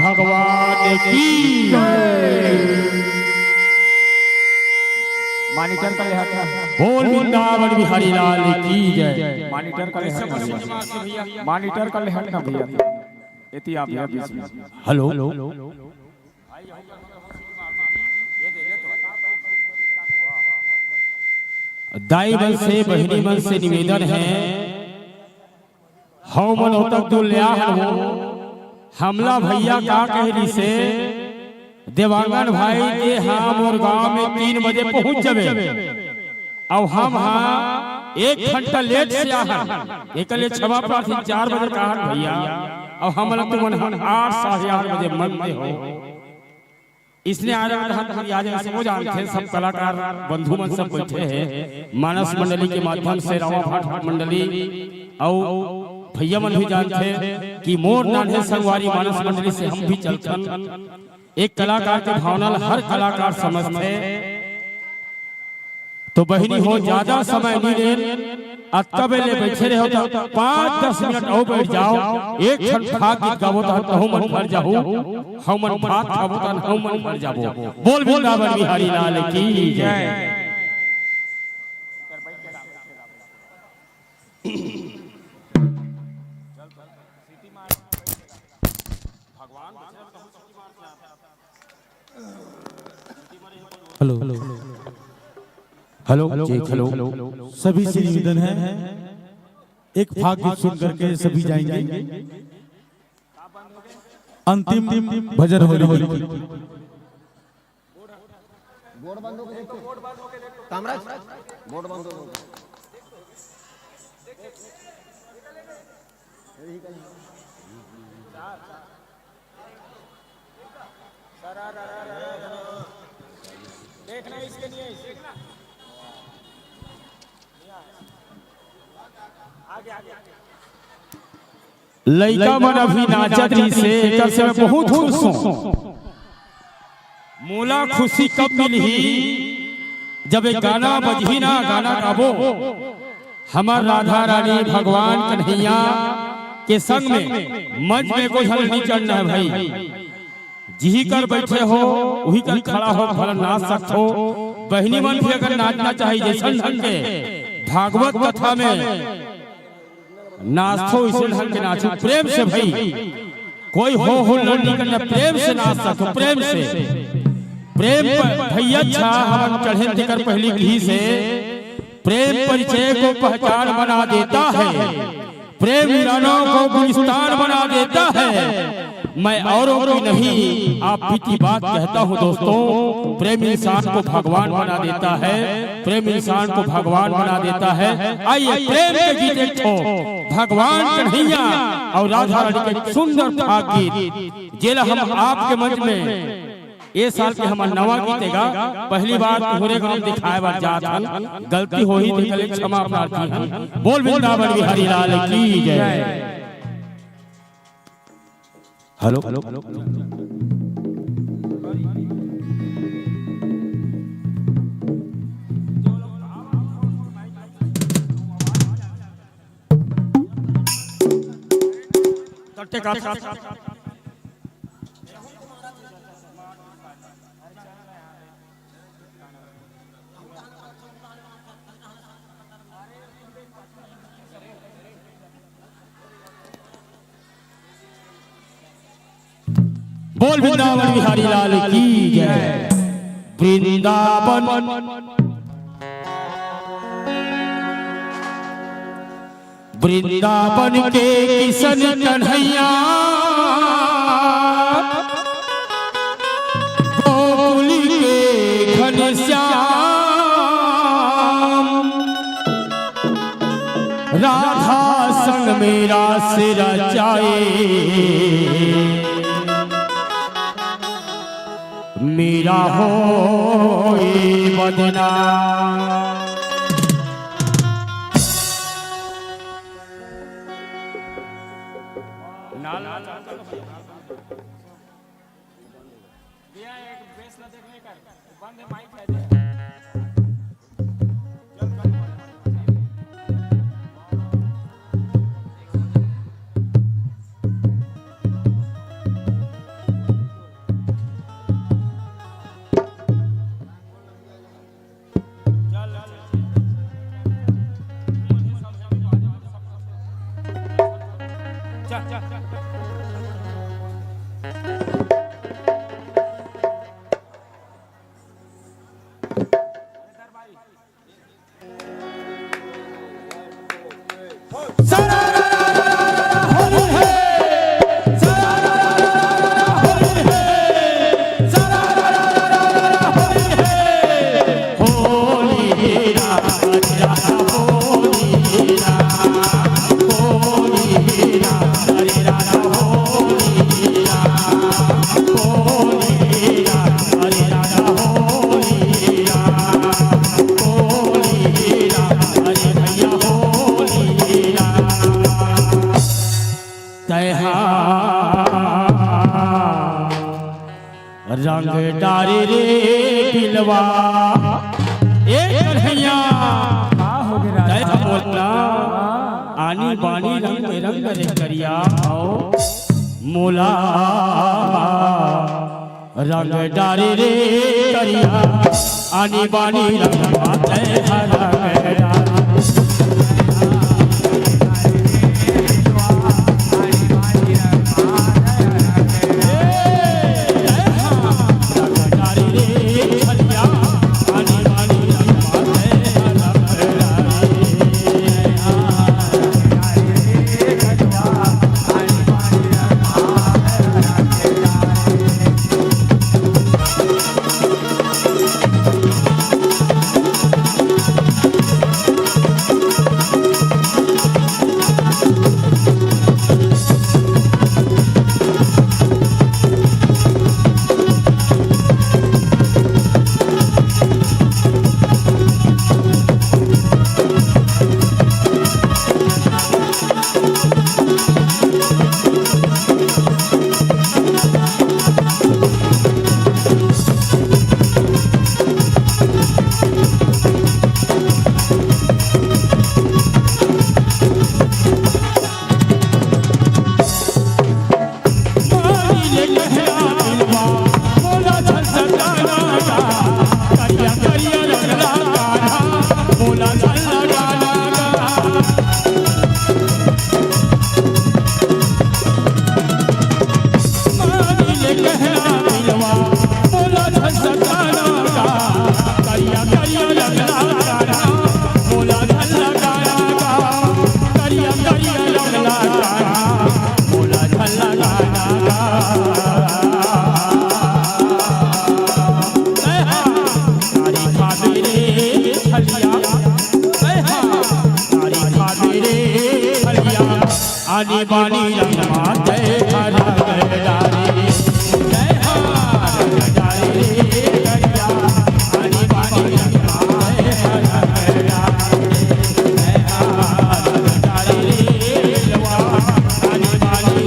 भगवान की मॉनिटर का लिहाज बोल वृंदावन बिहारी लाल की जय। मॉनिटर का लिहाज मॉनिटर का लिहाज ना भैया इति आप भैया बीच में हेलो दाई मन से बहिनी मन से निवेदन है हौ मन हो तक दुल्या हो हमला भैया का कहली से देवांगन भाई के हम और गांव में 3 बजे पहुंच जावे अब हम हाँ 1 घंटा लेट से आहा एक ले क्षमा प्रार्थी 4 बजे का भैया अब हम लोग तुम 8 साढ़े 8 बजे मन में हो इसलिए आज ऐसे हो जानते सब कलाकार बंधु मन सब बैठे हैं मानस मंडली के माध्यम से रामा भाट मंडली और भैया मन भी जानते कि मोर नान्हे संगवारी मानस मंडली से हम भी चलते एक कलाकार के भावना हर कलाकार समझते तो बहिनी हो ज्यादा समय नहीं ले अतबेले बैठे रहो तो 5-10 मिनट और बैठ जाओ एक घंटा गीत गावो तो हम मन भर जाओ हम मन भात खावो तो हम मन भर जाओ बोल वृंदावन बिहारी लाल की जय। हेलो हेलो हेलो सभी से निवेदन है एक फाग गीत सुन करके सभी जाएंगे अंतिम भजन होली की बोर्ड बंद हो के देखो कामराज बोर्ड बंद हो देखना इसके लिए देखना आगे आगे लइका मन अभी नाचत रही से एकर से मैं बहुत खुश हूं मोला खुशी कब मिली जब एक गाना बजही ना गाना गाबो हमार राधा रानी भगवान कन्हैया के संग में मंच में कोई हल नहीं चढ़ना है भाई जी कर बैठे हो वही कर खड़ा हो भला नाच सकते हो बहनी मन भी अगर नाचना चाहिए जैसे ढंग के भागवत कथा में नाचो इसे ढंग के नाचो प्रेम से भाई कोई हो लड़नी करना प्रेम से नाच सको प्रेम से प्रेम भैया अच्छा हम चढ़े देकर पहली घी से प्रेम परिचय को पहचान बना देता है प्रेम वीरानों को गुलिस्तान बना देता है मैं औरों की नहीं आप की बात कहता हूँ दोस्तों प्रेम इंसान को भगवान बना देता है प्रेम इंसान को भगवान बना देता है आइए प्रेम के गीत एक ठो भगवान कन्हैया और राधा रानी के सुंदर भाग गीत जेला हम आपके मंच में ये साल के हमारा नवा गीतेगा पहली बार पूरे गांव दिखाए बार जात हन गलती हो ही तो कले क्षमा प्रार्थी हन बोल वृंदावन बिहारी लाल की जय। हेलो बोल वृंदावन बिहारी लाल की जय। वृंदावन वृंदावन के किशन कन्हैया गोकुल के घनश्याम राधा संग मेरा सिर रचाए मेरा हो बदना रंग डारे रे दिलवा एक कन्हैया बोलना आनी बानी रंग में रंग रे करिया मोला रंग डारे रे करिया आनी बानी रंग बाते हरा आनी बानी रंग माते हरा गडारी जय हार गडारी करिया आनी बानी रंग माते हरा गडारी जय हार गडारी लवा आनी बानी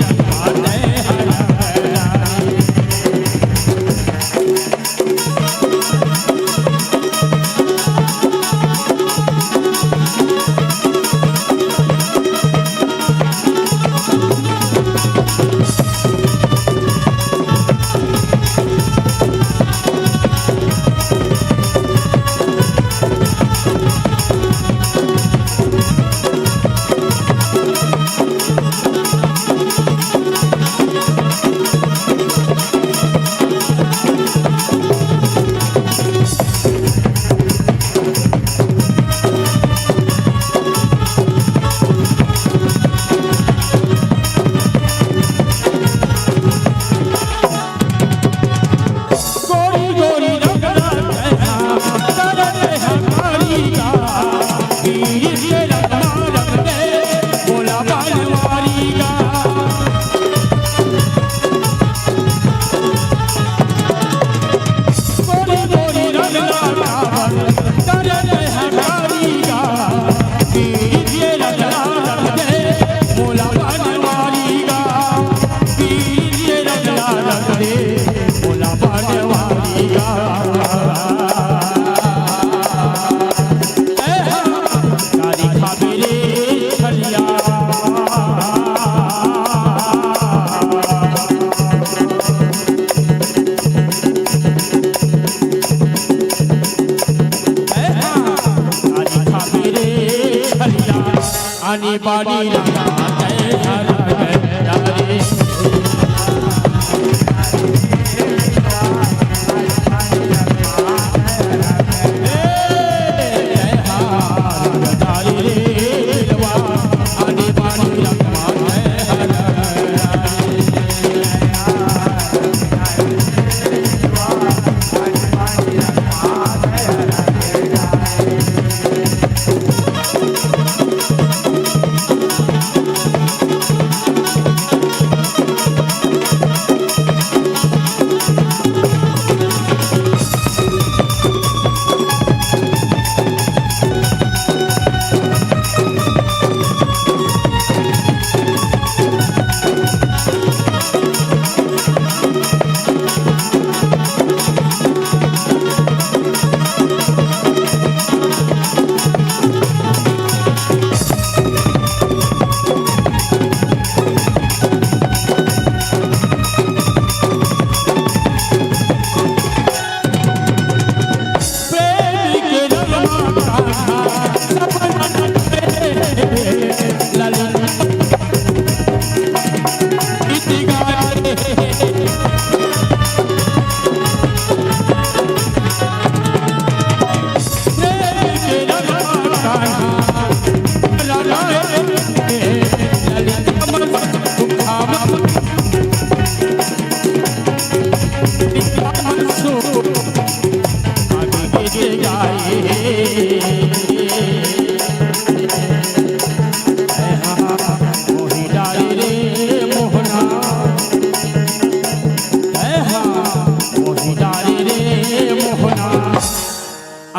रंग माते हरा गडारी आनी बानी रंगा जय हरा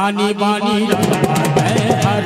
आनी बानी हर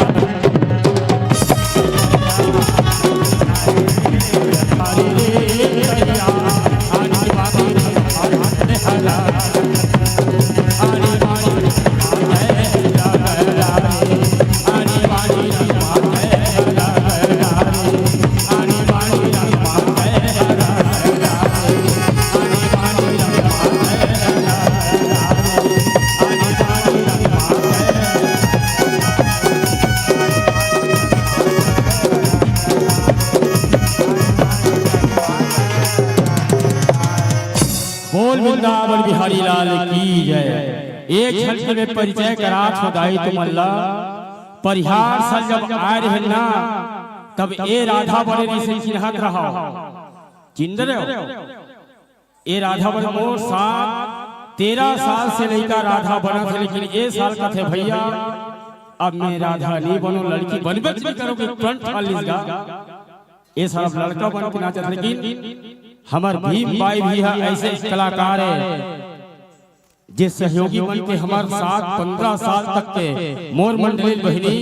बोल वृंदावन बिहारी लाल की जय। एक झलक में परिचय करा खुदाई तुम अल्लाह परिहार सल जब आए रहे ना तब ए राधा बने से चिन्हत रहा चिन्ह रहे हो ए राधा बने मोर साथ 13 साल से लेकर राधा बना थे लेकिन ये साल का थे भैया अब मैं राधा नहीं बनो लड़की बनबे करोगे फ्रंट फालिसगा ये साल लड़का बन के नाचत लेकिन हमार भीम बाई भी है ऐसे कलाकार है जिस सहयोगी बन के हमारे साथ 15 साल तक के मोर मंडली बहनी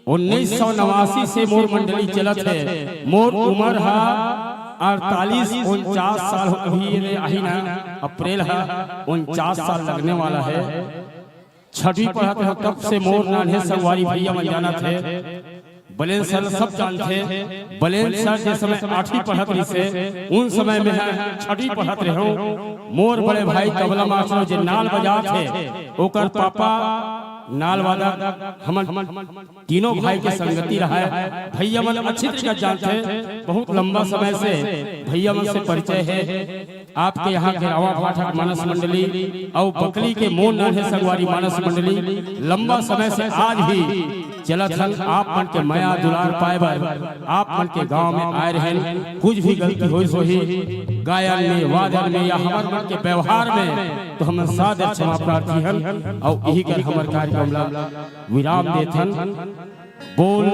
1989 से मोर मंडली चलत है। मोर उम्र है 48-49 साल अभी आई ना अप्रैल है 49 साल लगने वाला है। छठी पढ़ते हो तब से मोर नान्हे संगवारी भैया मन जाना थे बलेन सर सब जानते बलेन सर जिस समय 8वीं पढ़त रही से उन समय में है 6वीं पढ़त रहे हो। मोर बड़े भाई तबला मास्टर जो नाल बजा थे ओकर पापा नाल वादा हम तीनों भाई के संगति रहा है। भैया मन अच्छी तरह जानते बहुत लंबा समय से भैया मन से परिचय है। आपके यहाँ के रावा पाठक मानस मंडली और बकली के मोन नान्हे संगवारी मानस मंडली लंबा समय से आज भी चलत हन। आप मन के माया दुलार पाए बर आप मन के गांव में आए रहे कुछ भी गलती हो सोही गायन में वादन में या हमार मन के व्यवहार में तो हम सादर क्षमा प्रार्थी हन और यही कर हमार कार्यक्रम ला विराम देथन। बोल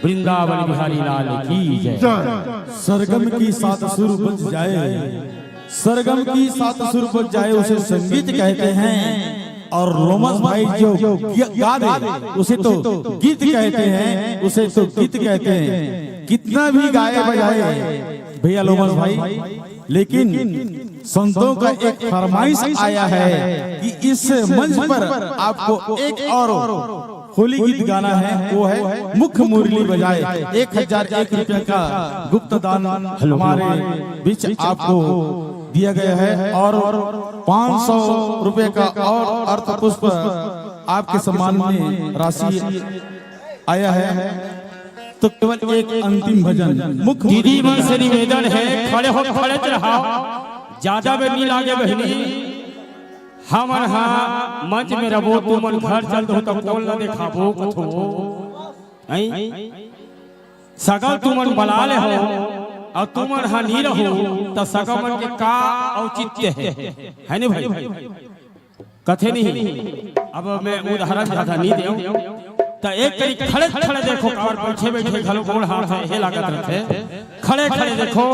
वृंदावन बिहारी लाल की जय। सरगम की 7 सुर बज जाए सरगम की 7 सुर बज जाए उसे संगीत कहते हैं और लोमस भाई जो गा दे उसे तो गीत कहते हैं उसे तो गीत कहते हैं। कितना भी गाए बजाए भैया लोमस भाई लेकिन संतों का एक फरमाइश आया है कि इस मंच पर आपको एक और होली गीत गाना है वो है मुख्य मुरली बजाए 1001 रुपए का गुप्त दान हमारे बीच आपको दिया गया है और 500 रुपए का और अर्थ पुष्प आपके सम्मान में राशि आया है। तो केवल एक अंतिम भजन मुख्य दीदी मन से निवेदन है खड़े हो खड़े रहा ज्यादा बेर नहीं लागे बहनी हमन हा मंच में रबो तुमन घर चल दो तो कौन न देखाबो कथो सगल तुमन बला ले हो और तुमन हा नहीं रहो तो सगल मन के का औचित्य है नहीं भाई कथे नहीं। अब मैं उदाहरण ज्यादा नहीं देऊं तो एक तरीके खड़े खड़े देखो और बैठे बैठे घलो गोड़ हाथ है लागत रहते खड़े खड़े देखो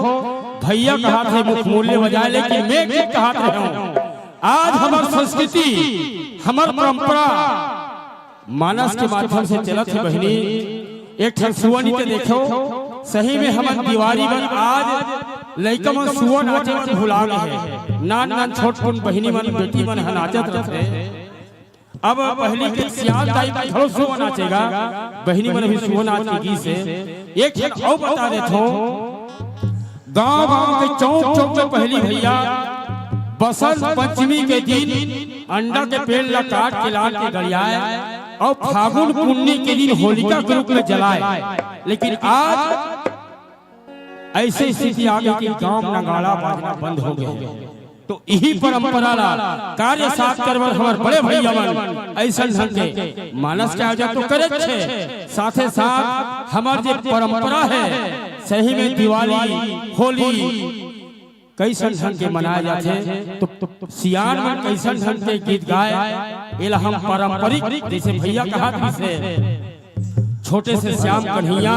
भैया कहा थे मुख मूल्य बजाए लेकिन मैं क्या कहा थे आज हमारी संस्कृति हमारी परंपरा मानस के माध्यम से चलत है बहनी। एक सुवनी के देखो सही में हम दिवाली में आज लड़का मन सुवन नाचे मन भुला गए नान नान छोट छोट बहनी मन बेटी मन नाचत रहते। अब पहली के सियाल ताई का थोड़ा सुवन नाचेगा बहनी मन भी सुवन नाच के गीत से एक एक और बता देथो गांव गांव के चौक चौक में पहली भैया बसंत पंचमी के दिन अंडा के पेड़ ला काट के लाल के गड़ियाए और फागुन पुन्नी के दिन होलिका के रूप में जलाए। लेकिन आज ऐसी स्थिति आ गई कि गांव नगाड़ा बाजना बंद हो गए। तो यही परंपरा ला कार्य साथ करवर हमार बड़े भैया मन ऐसा ढंग के मानस के आजा तो करे छे साथे साथ हमार जो परंपरा है सही में दिवाली होली कैसन ढंग के मनाए जाते तो सियान में कैसन ढंग के गीत गाए एला हम पारंपरिक जैसे भैया कहा से छोटे से श्याम कन्हैया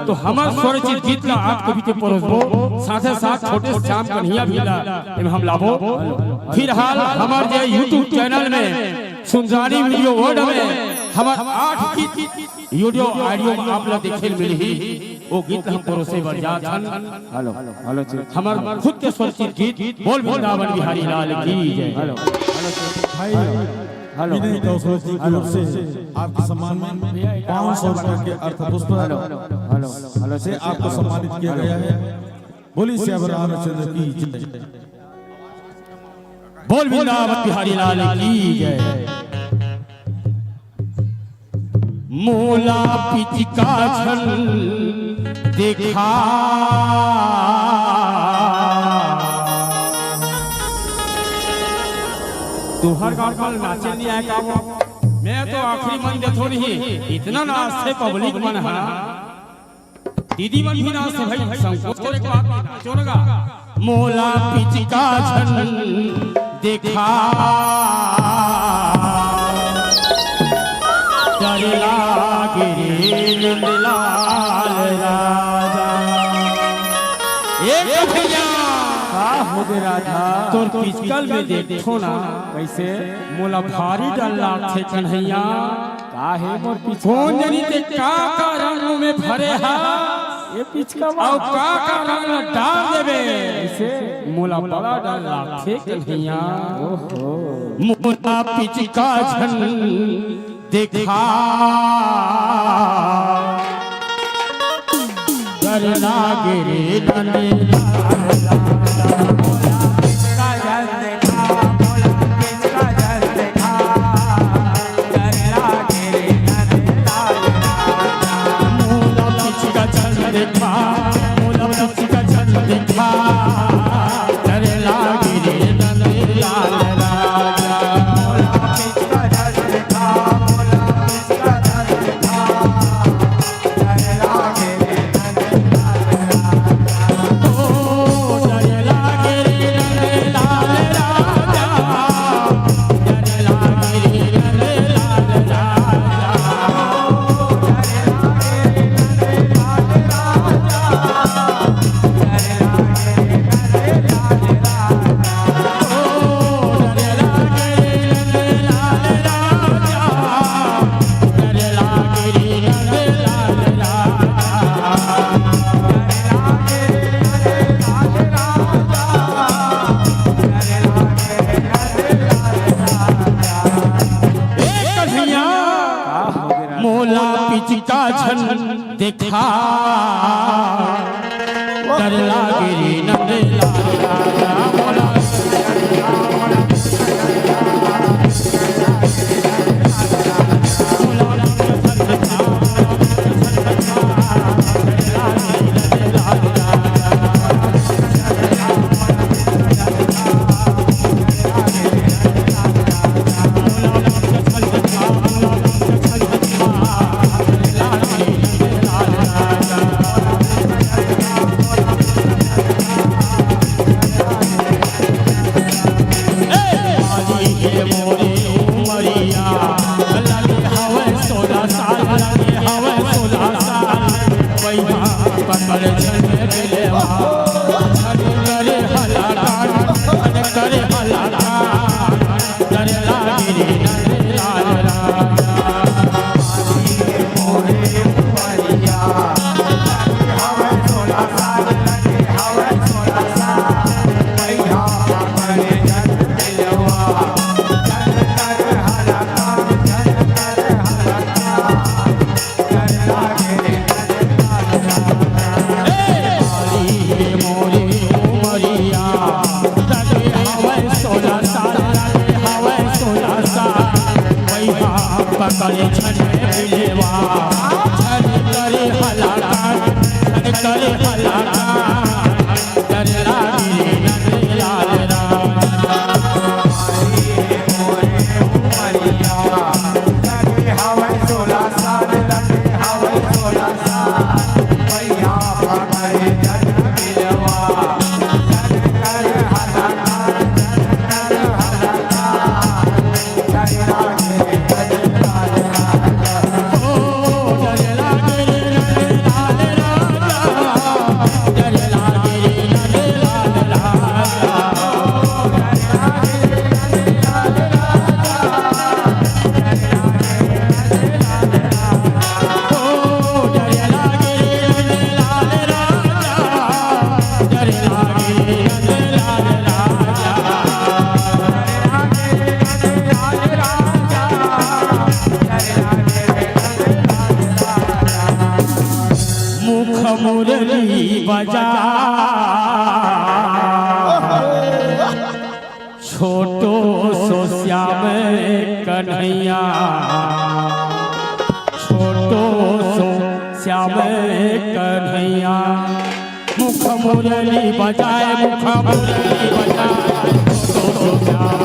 तो हमार स्वरचित गीत का आप कभी के परोसबो साथे साथ छोटे से श्याम कन्हैया भी ला हम लाभो। फिर हाल हमार जो YouTube चैनल में सुनजानी वीडियो वर्ड में हमार 8 गीत वीडियो ऑडियो में आप लोग देखे मिली वो गीत हम परोसे बजा छन। हेलो हेलो हमार खुद के स्वरचित गीत बोल वृंदावन बिहारी लाल की जय। हेलो भाई हेलो विनय कौशल जी की ओर से आपके सम्मान में 500 रुपए के अर्थ पुष्प हेलो से आपको सम्मानित किया गया है। बोली श्याम रामचंद्र की जय। बोल वृंदावन बिहारी लाल की जय। मोला पिचका छन देखा तुहर गाँव का नाचे नहीं आया का मैं तो आखिरी मन दे थोड़ी ही इतना नाच से पब्लिक मन है दीदी मन भी नाच से भाई संकोच करे के बात नहीं नाचो लगा। मोला पिचका छन देखा डर लागे रे नंदलाल राजा एक भैया हो गए राधा तोर पिचकल में देखो ना कैसे मोला भारी डर लागथे कन्हैया काहे मोर कौन जनी ते का रंग में भरे हा ये पिचका और का रंग डाल देबे कैसे मोला बड़ा डर लागथे कन्हैया। ओहो मोला पिचका छन देखा डर लागे रे नंदलाल मोला पिचका छन देखा डर लागे रे नंदलाल राजा मोला करे छन बिलेवा छन करे हलाला छन करे हलाला डर लागे नंदलाल राजा मोरे उमरिया लगे हवा 16 साल लगे हवा 16 साल भैया पकड़े छन बिलेवा छन करे हलाला छन करे हलाला बजा छोटो सो श्याम कन्हैया छोटो सो श्याम कन्हैया मुख मुरली बजाए मुख मुरली बजाए छोटो सो श्याम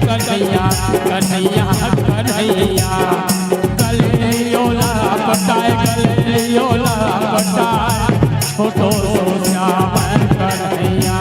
कन्हैया कन्हैया कन्हैया गलियोला पटाए गलियोला पटाए छोटो सो श्याम कन्हैया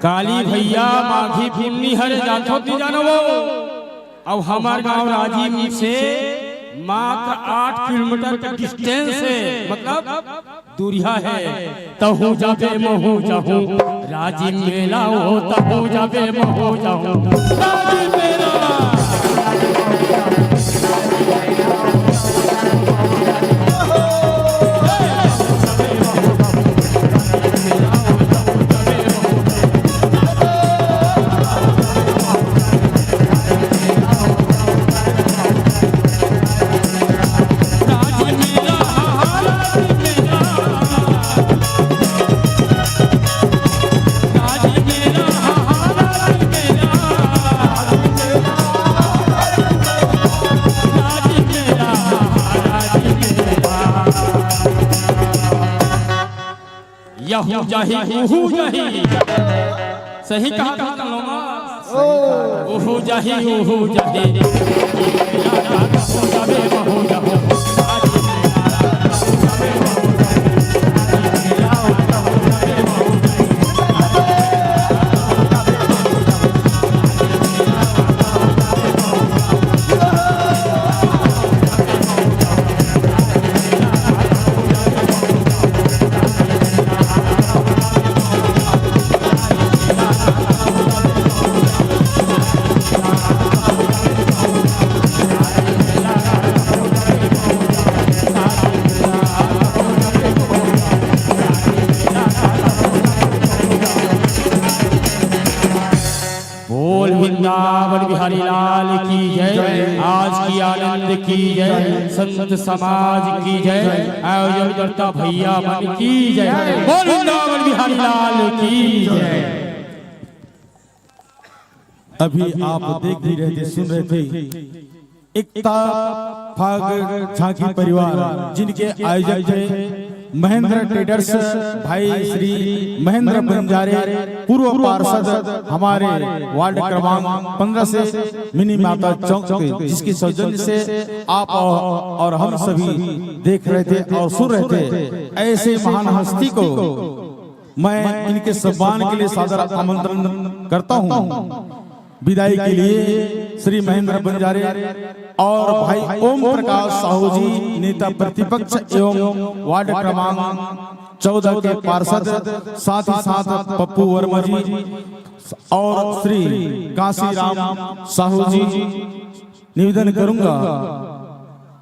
काली भैया माघी भीमनी हर जातो ती जानो वो अब हमार गांव राजीव से मात्र 8 किलोमीटर का डिस्टेंस है मतलब दूरिया है तहु जाबे महू जाहू राजीव मेला हो तहु जाबे महू जाहू राजीव मेला यहू जाही उहू जाही सही कहा था लोमा उहू जाही उहू जाही जाबे महू जाहू की जय, संत समाज की जय, आयोजन करता भैया मन की जय, बोल वृंदावन बिहारी लाल की जय। अभी आप देख भी रहे थे, सुन रहे थे, एकता फाग झांकी परिवार जिनके आयोजक थे महेंद्र ट्रेडर्स भाई श्री महेंद्र बंजारे, पूर्व पार्षद हमारे वार्ड क्रमांक 15 से मिनी माता चौक के, जिसकी सौजन्य से आप और हम सभी देख रहे थे और सुन रहे थे। ऐसे महान हस्ती को मैं इनके सम्मान के लिए सादर आमंत्रण करता हूँ। विदाई के लिए श्री महेंद्र बंजारे और भाई ओम प्रकाश साहू जी, नेता प्रतिपक्ष एवं वार्ड क्रमांक 14 के पार्षद, साथ ही साथ पप्पू वर्मा जी और श्री काशीराम साहू जी। निवेदन करूंगा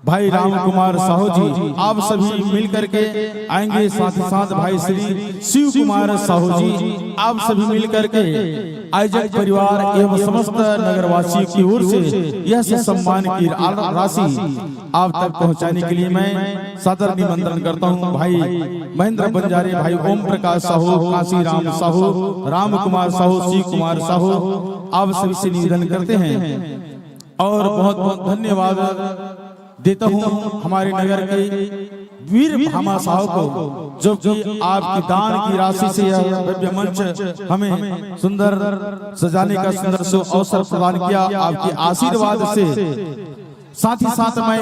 भाई राम कुमार साहू जी, आप सभी मिलकर के आएंगे। साथ ही साथ भाई श्री शिव कुमार साहू जी, आप सभी मिलकर के आयोजक परिवार एवं समस्त नगरवासियों की ओर से यह सम्मान की राशि आप तक पहुंचाने के लिए मैं सादर निमंत्रण करता हूं। भाई महेंद्र बंजारे, भाई ओम प्रकाश साहू, काशीराम साहू, राम कुमार साहू, शिव कुमार साहू, आप सभी से निवेदन करते हैं और बहुत बहुत धन्यवाद देता हूँ हमारे नगर के वीर भामा साहब को, जो कि आपकी दान की राशि से यह भव्य मंच हमें सुंदर सजाने का सुंदर अवसर प्रदान किया, आपके आशीर्वाद से। साथ ही साथ मैं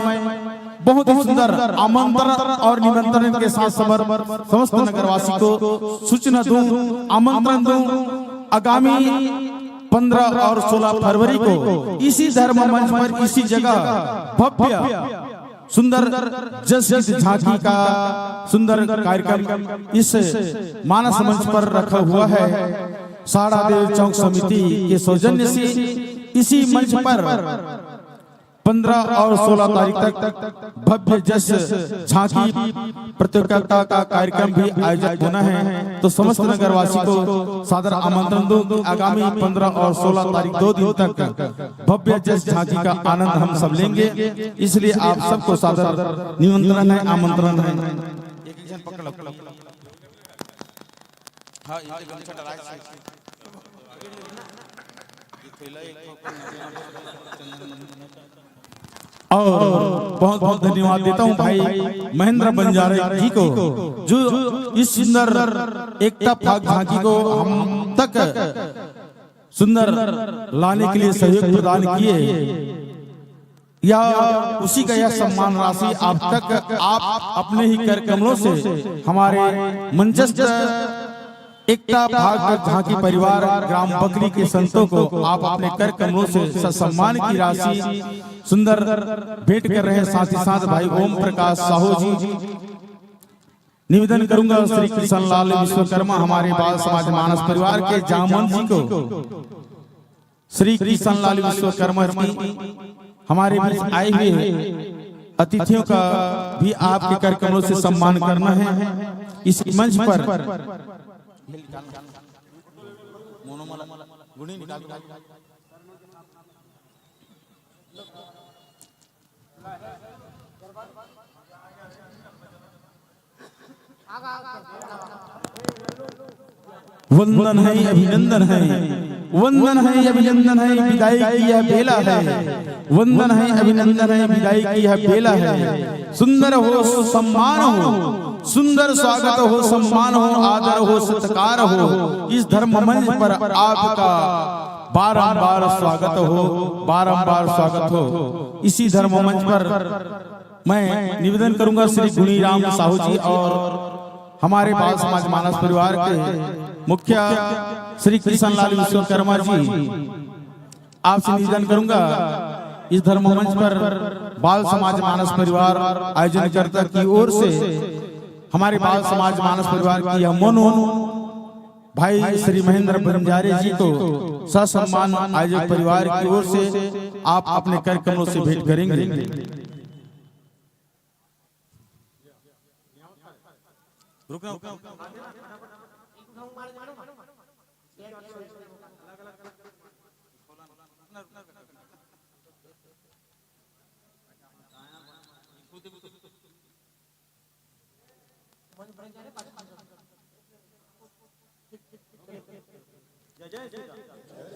बहुत ही सुंदर आमंत्रण और निमंत्रण के साथ समस्त नगरवासी को सूचना दूं, आमंत्रण दूं, आगामी 15 और 16 फरवरी को इसी धर्म मंच पर, इसी जगह भव्य सुंदर जस झांकी का सुंदर कार्यक्रम इस मानस मंच पर रखा हुआ है। साड़ा देव चौक समिति के सौजन्य से इसी मंच पर 15 और 16 तारीख तक भव्य जस झांकी प्रतियोगिता का कार्यक्रम भी आयोजित होना है। तो समस्त नगरवासी को सादर आमंत्रण दूं, आगामी 15 और 16 तारीख 2 दिन तक भव्य जस झांकी का आनंद हम सब लेंगे, इसलिए आप सबको सादर निमंत्रण है, आमंत्रण है। और बहुत बहुत धन्यवाद देता हूं भाई महेंद्र बंजारे जी को, जो इस सुंदर एकता फाग झांकी को हम तक सुंदर लाने के लिए सहयोग प्रदान किए। या उसी का यह सम्मान राशि आप तक आप अपने ही कर कमलों से हमारे मंचस्थ एकता भाग झांकी परिवार ग्राम बकरी के संतों को आप अपने कर कमलों से सम्मान की राशि सुंदर भेंट कर रहे हैं। साथ ही साथ भाई ओम प्रकाश साहू जी, निवेदन करूंगा श्री कृष्ण लाल विश्वकर्मा हमारे बाल समाज मानस परिवार के जामन जी को, श्री कृष्ण लाल विश्वकर्मा जी हमारे बीच आए हुए अतिथियों का भी आपके कर कमलों से सम्मान करना है। इस मंच पर वंदन है, अभिनंदन है, वंदन है, अभिनंदन है, विदाई की यह बेला है। वंदन है, अभिनंदन है, विदाई की यह बेला है। सुंदर हो, सम्मान हो, सुंदर स्वागत हो, सम्मान हो, आदर हो, सत्कार हो। इस धर्म मंच पर आपका बारंबार स्वागत हो, बारंबार स्वागत हो। इसी धर्म मंच पर मैं निवेदन करूंगा श्री गुणीराम साहू जी और हमारे बाल समाज मानस परिवार के मुखिया श्री कृष्ण लाल विश्वकर्मा जी, आपसे निवेदन करूंगा इस धर्म मंच पर बाल समाज मानस परिवार आयोजनकर्ता की ओर से हमारे बाल समाज मानस परिवार की यह मनो भाई श्री महेंद्र बंजारे जी को ससम्मान आयोजक परिवार की ओर से आप अपने कर कमलों से भेंट करेंगे।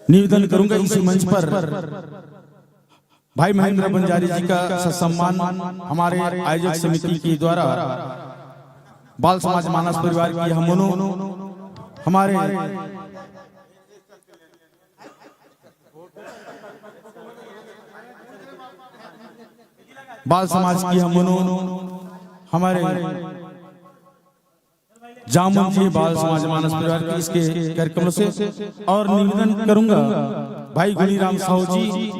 निवेदन करूंगा इसी मंच पर भाई महेंद्र बंजारी जी का सम्मान हमारे आयोजक समिति के द्वारा बाल समाज मानस परिवार की हम हमारे बाल समाज की हम हमारे जामुन जी बाल समाज मानस परिवार के इसके कार्यक्रमों से और निवेदन करूंगा भाई गुनीराम साहू जी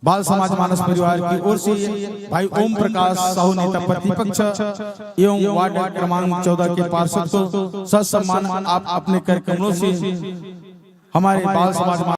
बाल समाज मानस परिवार की ओर से भाई ओम प्रकाश साहू नेता प्रतिपक्ष एवं वार्ड क्रमांक 14 के पार्षद को ससम्मान आप अपने कार्यक्रमों से हमारे बाल समाज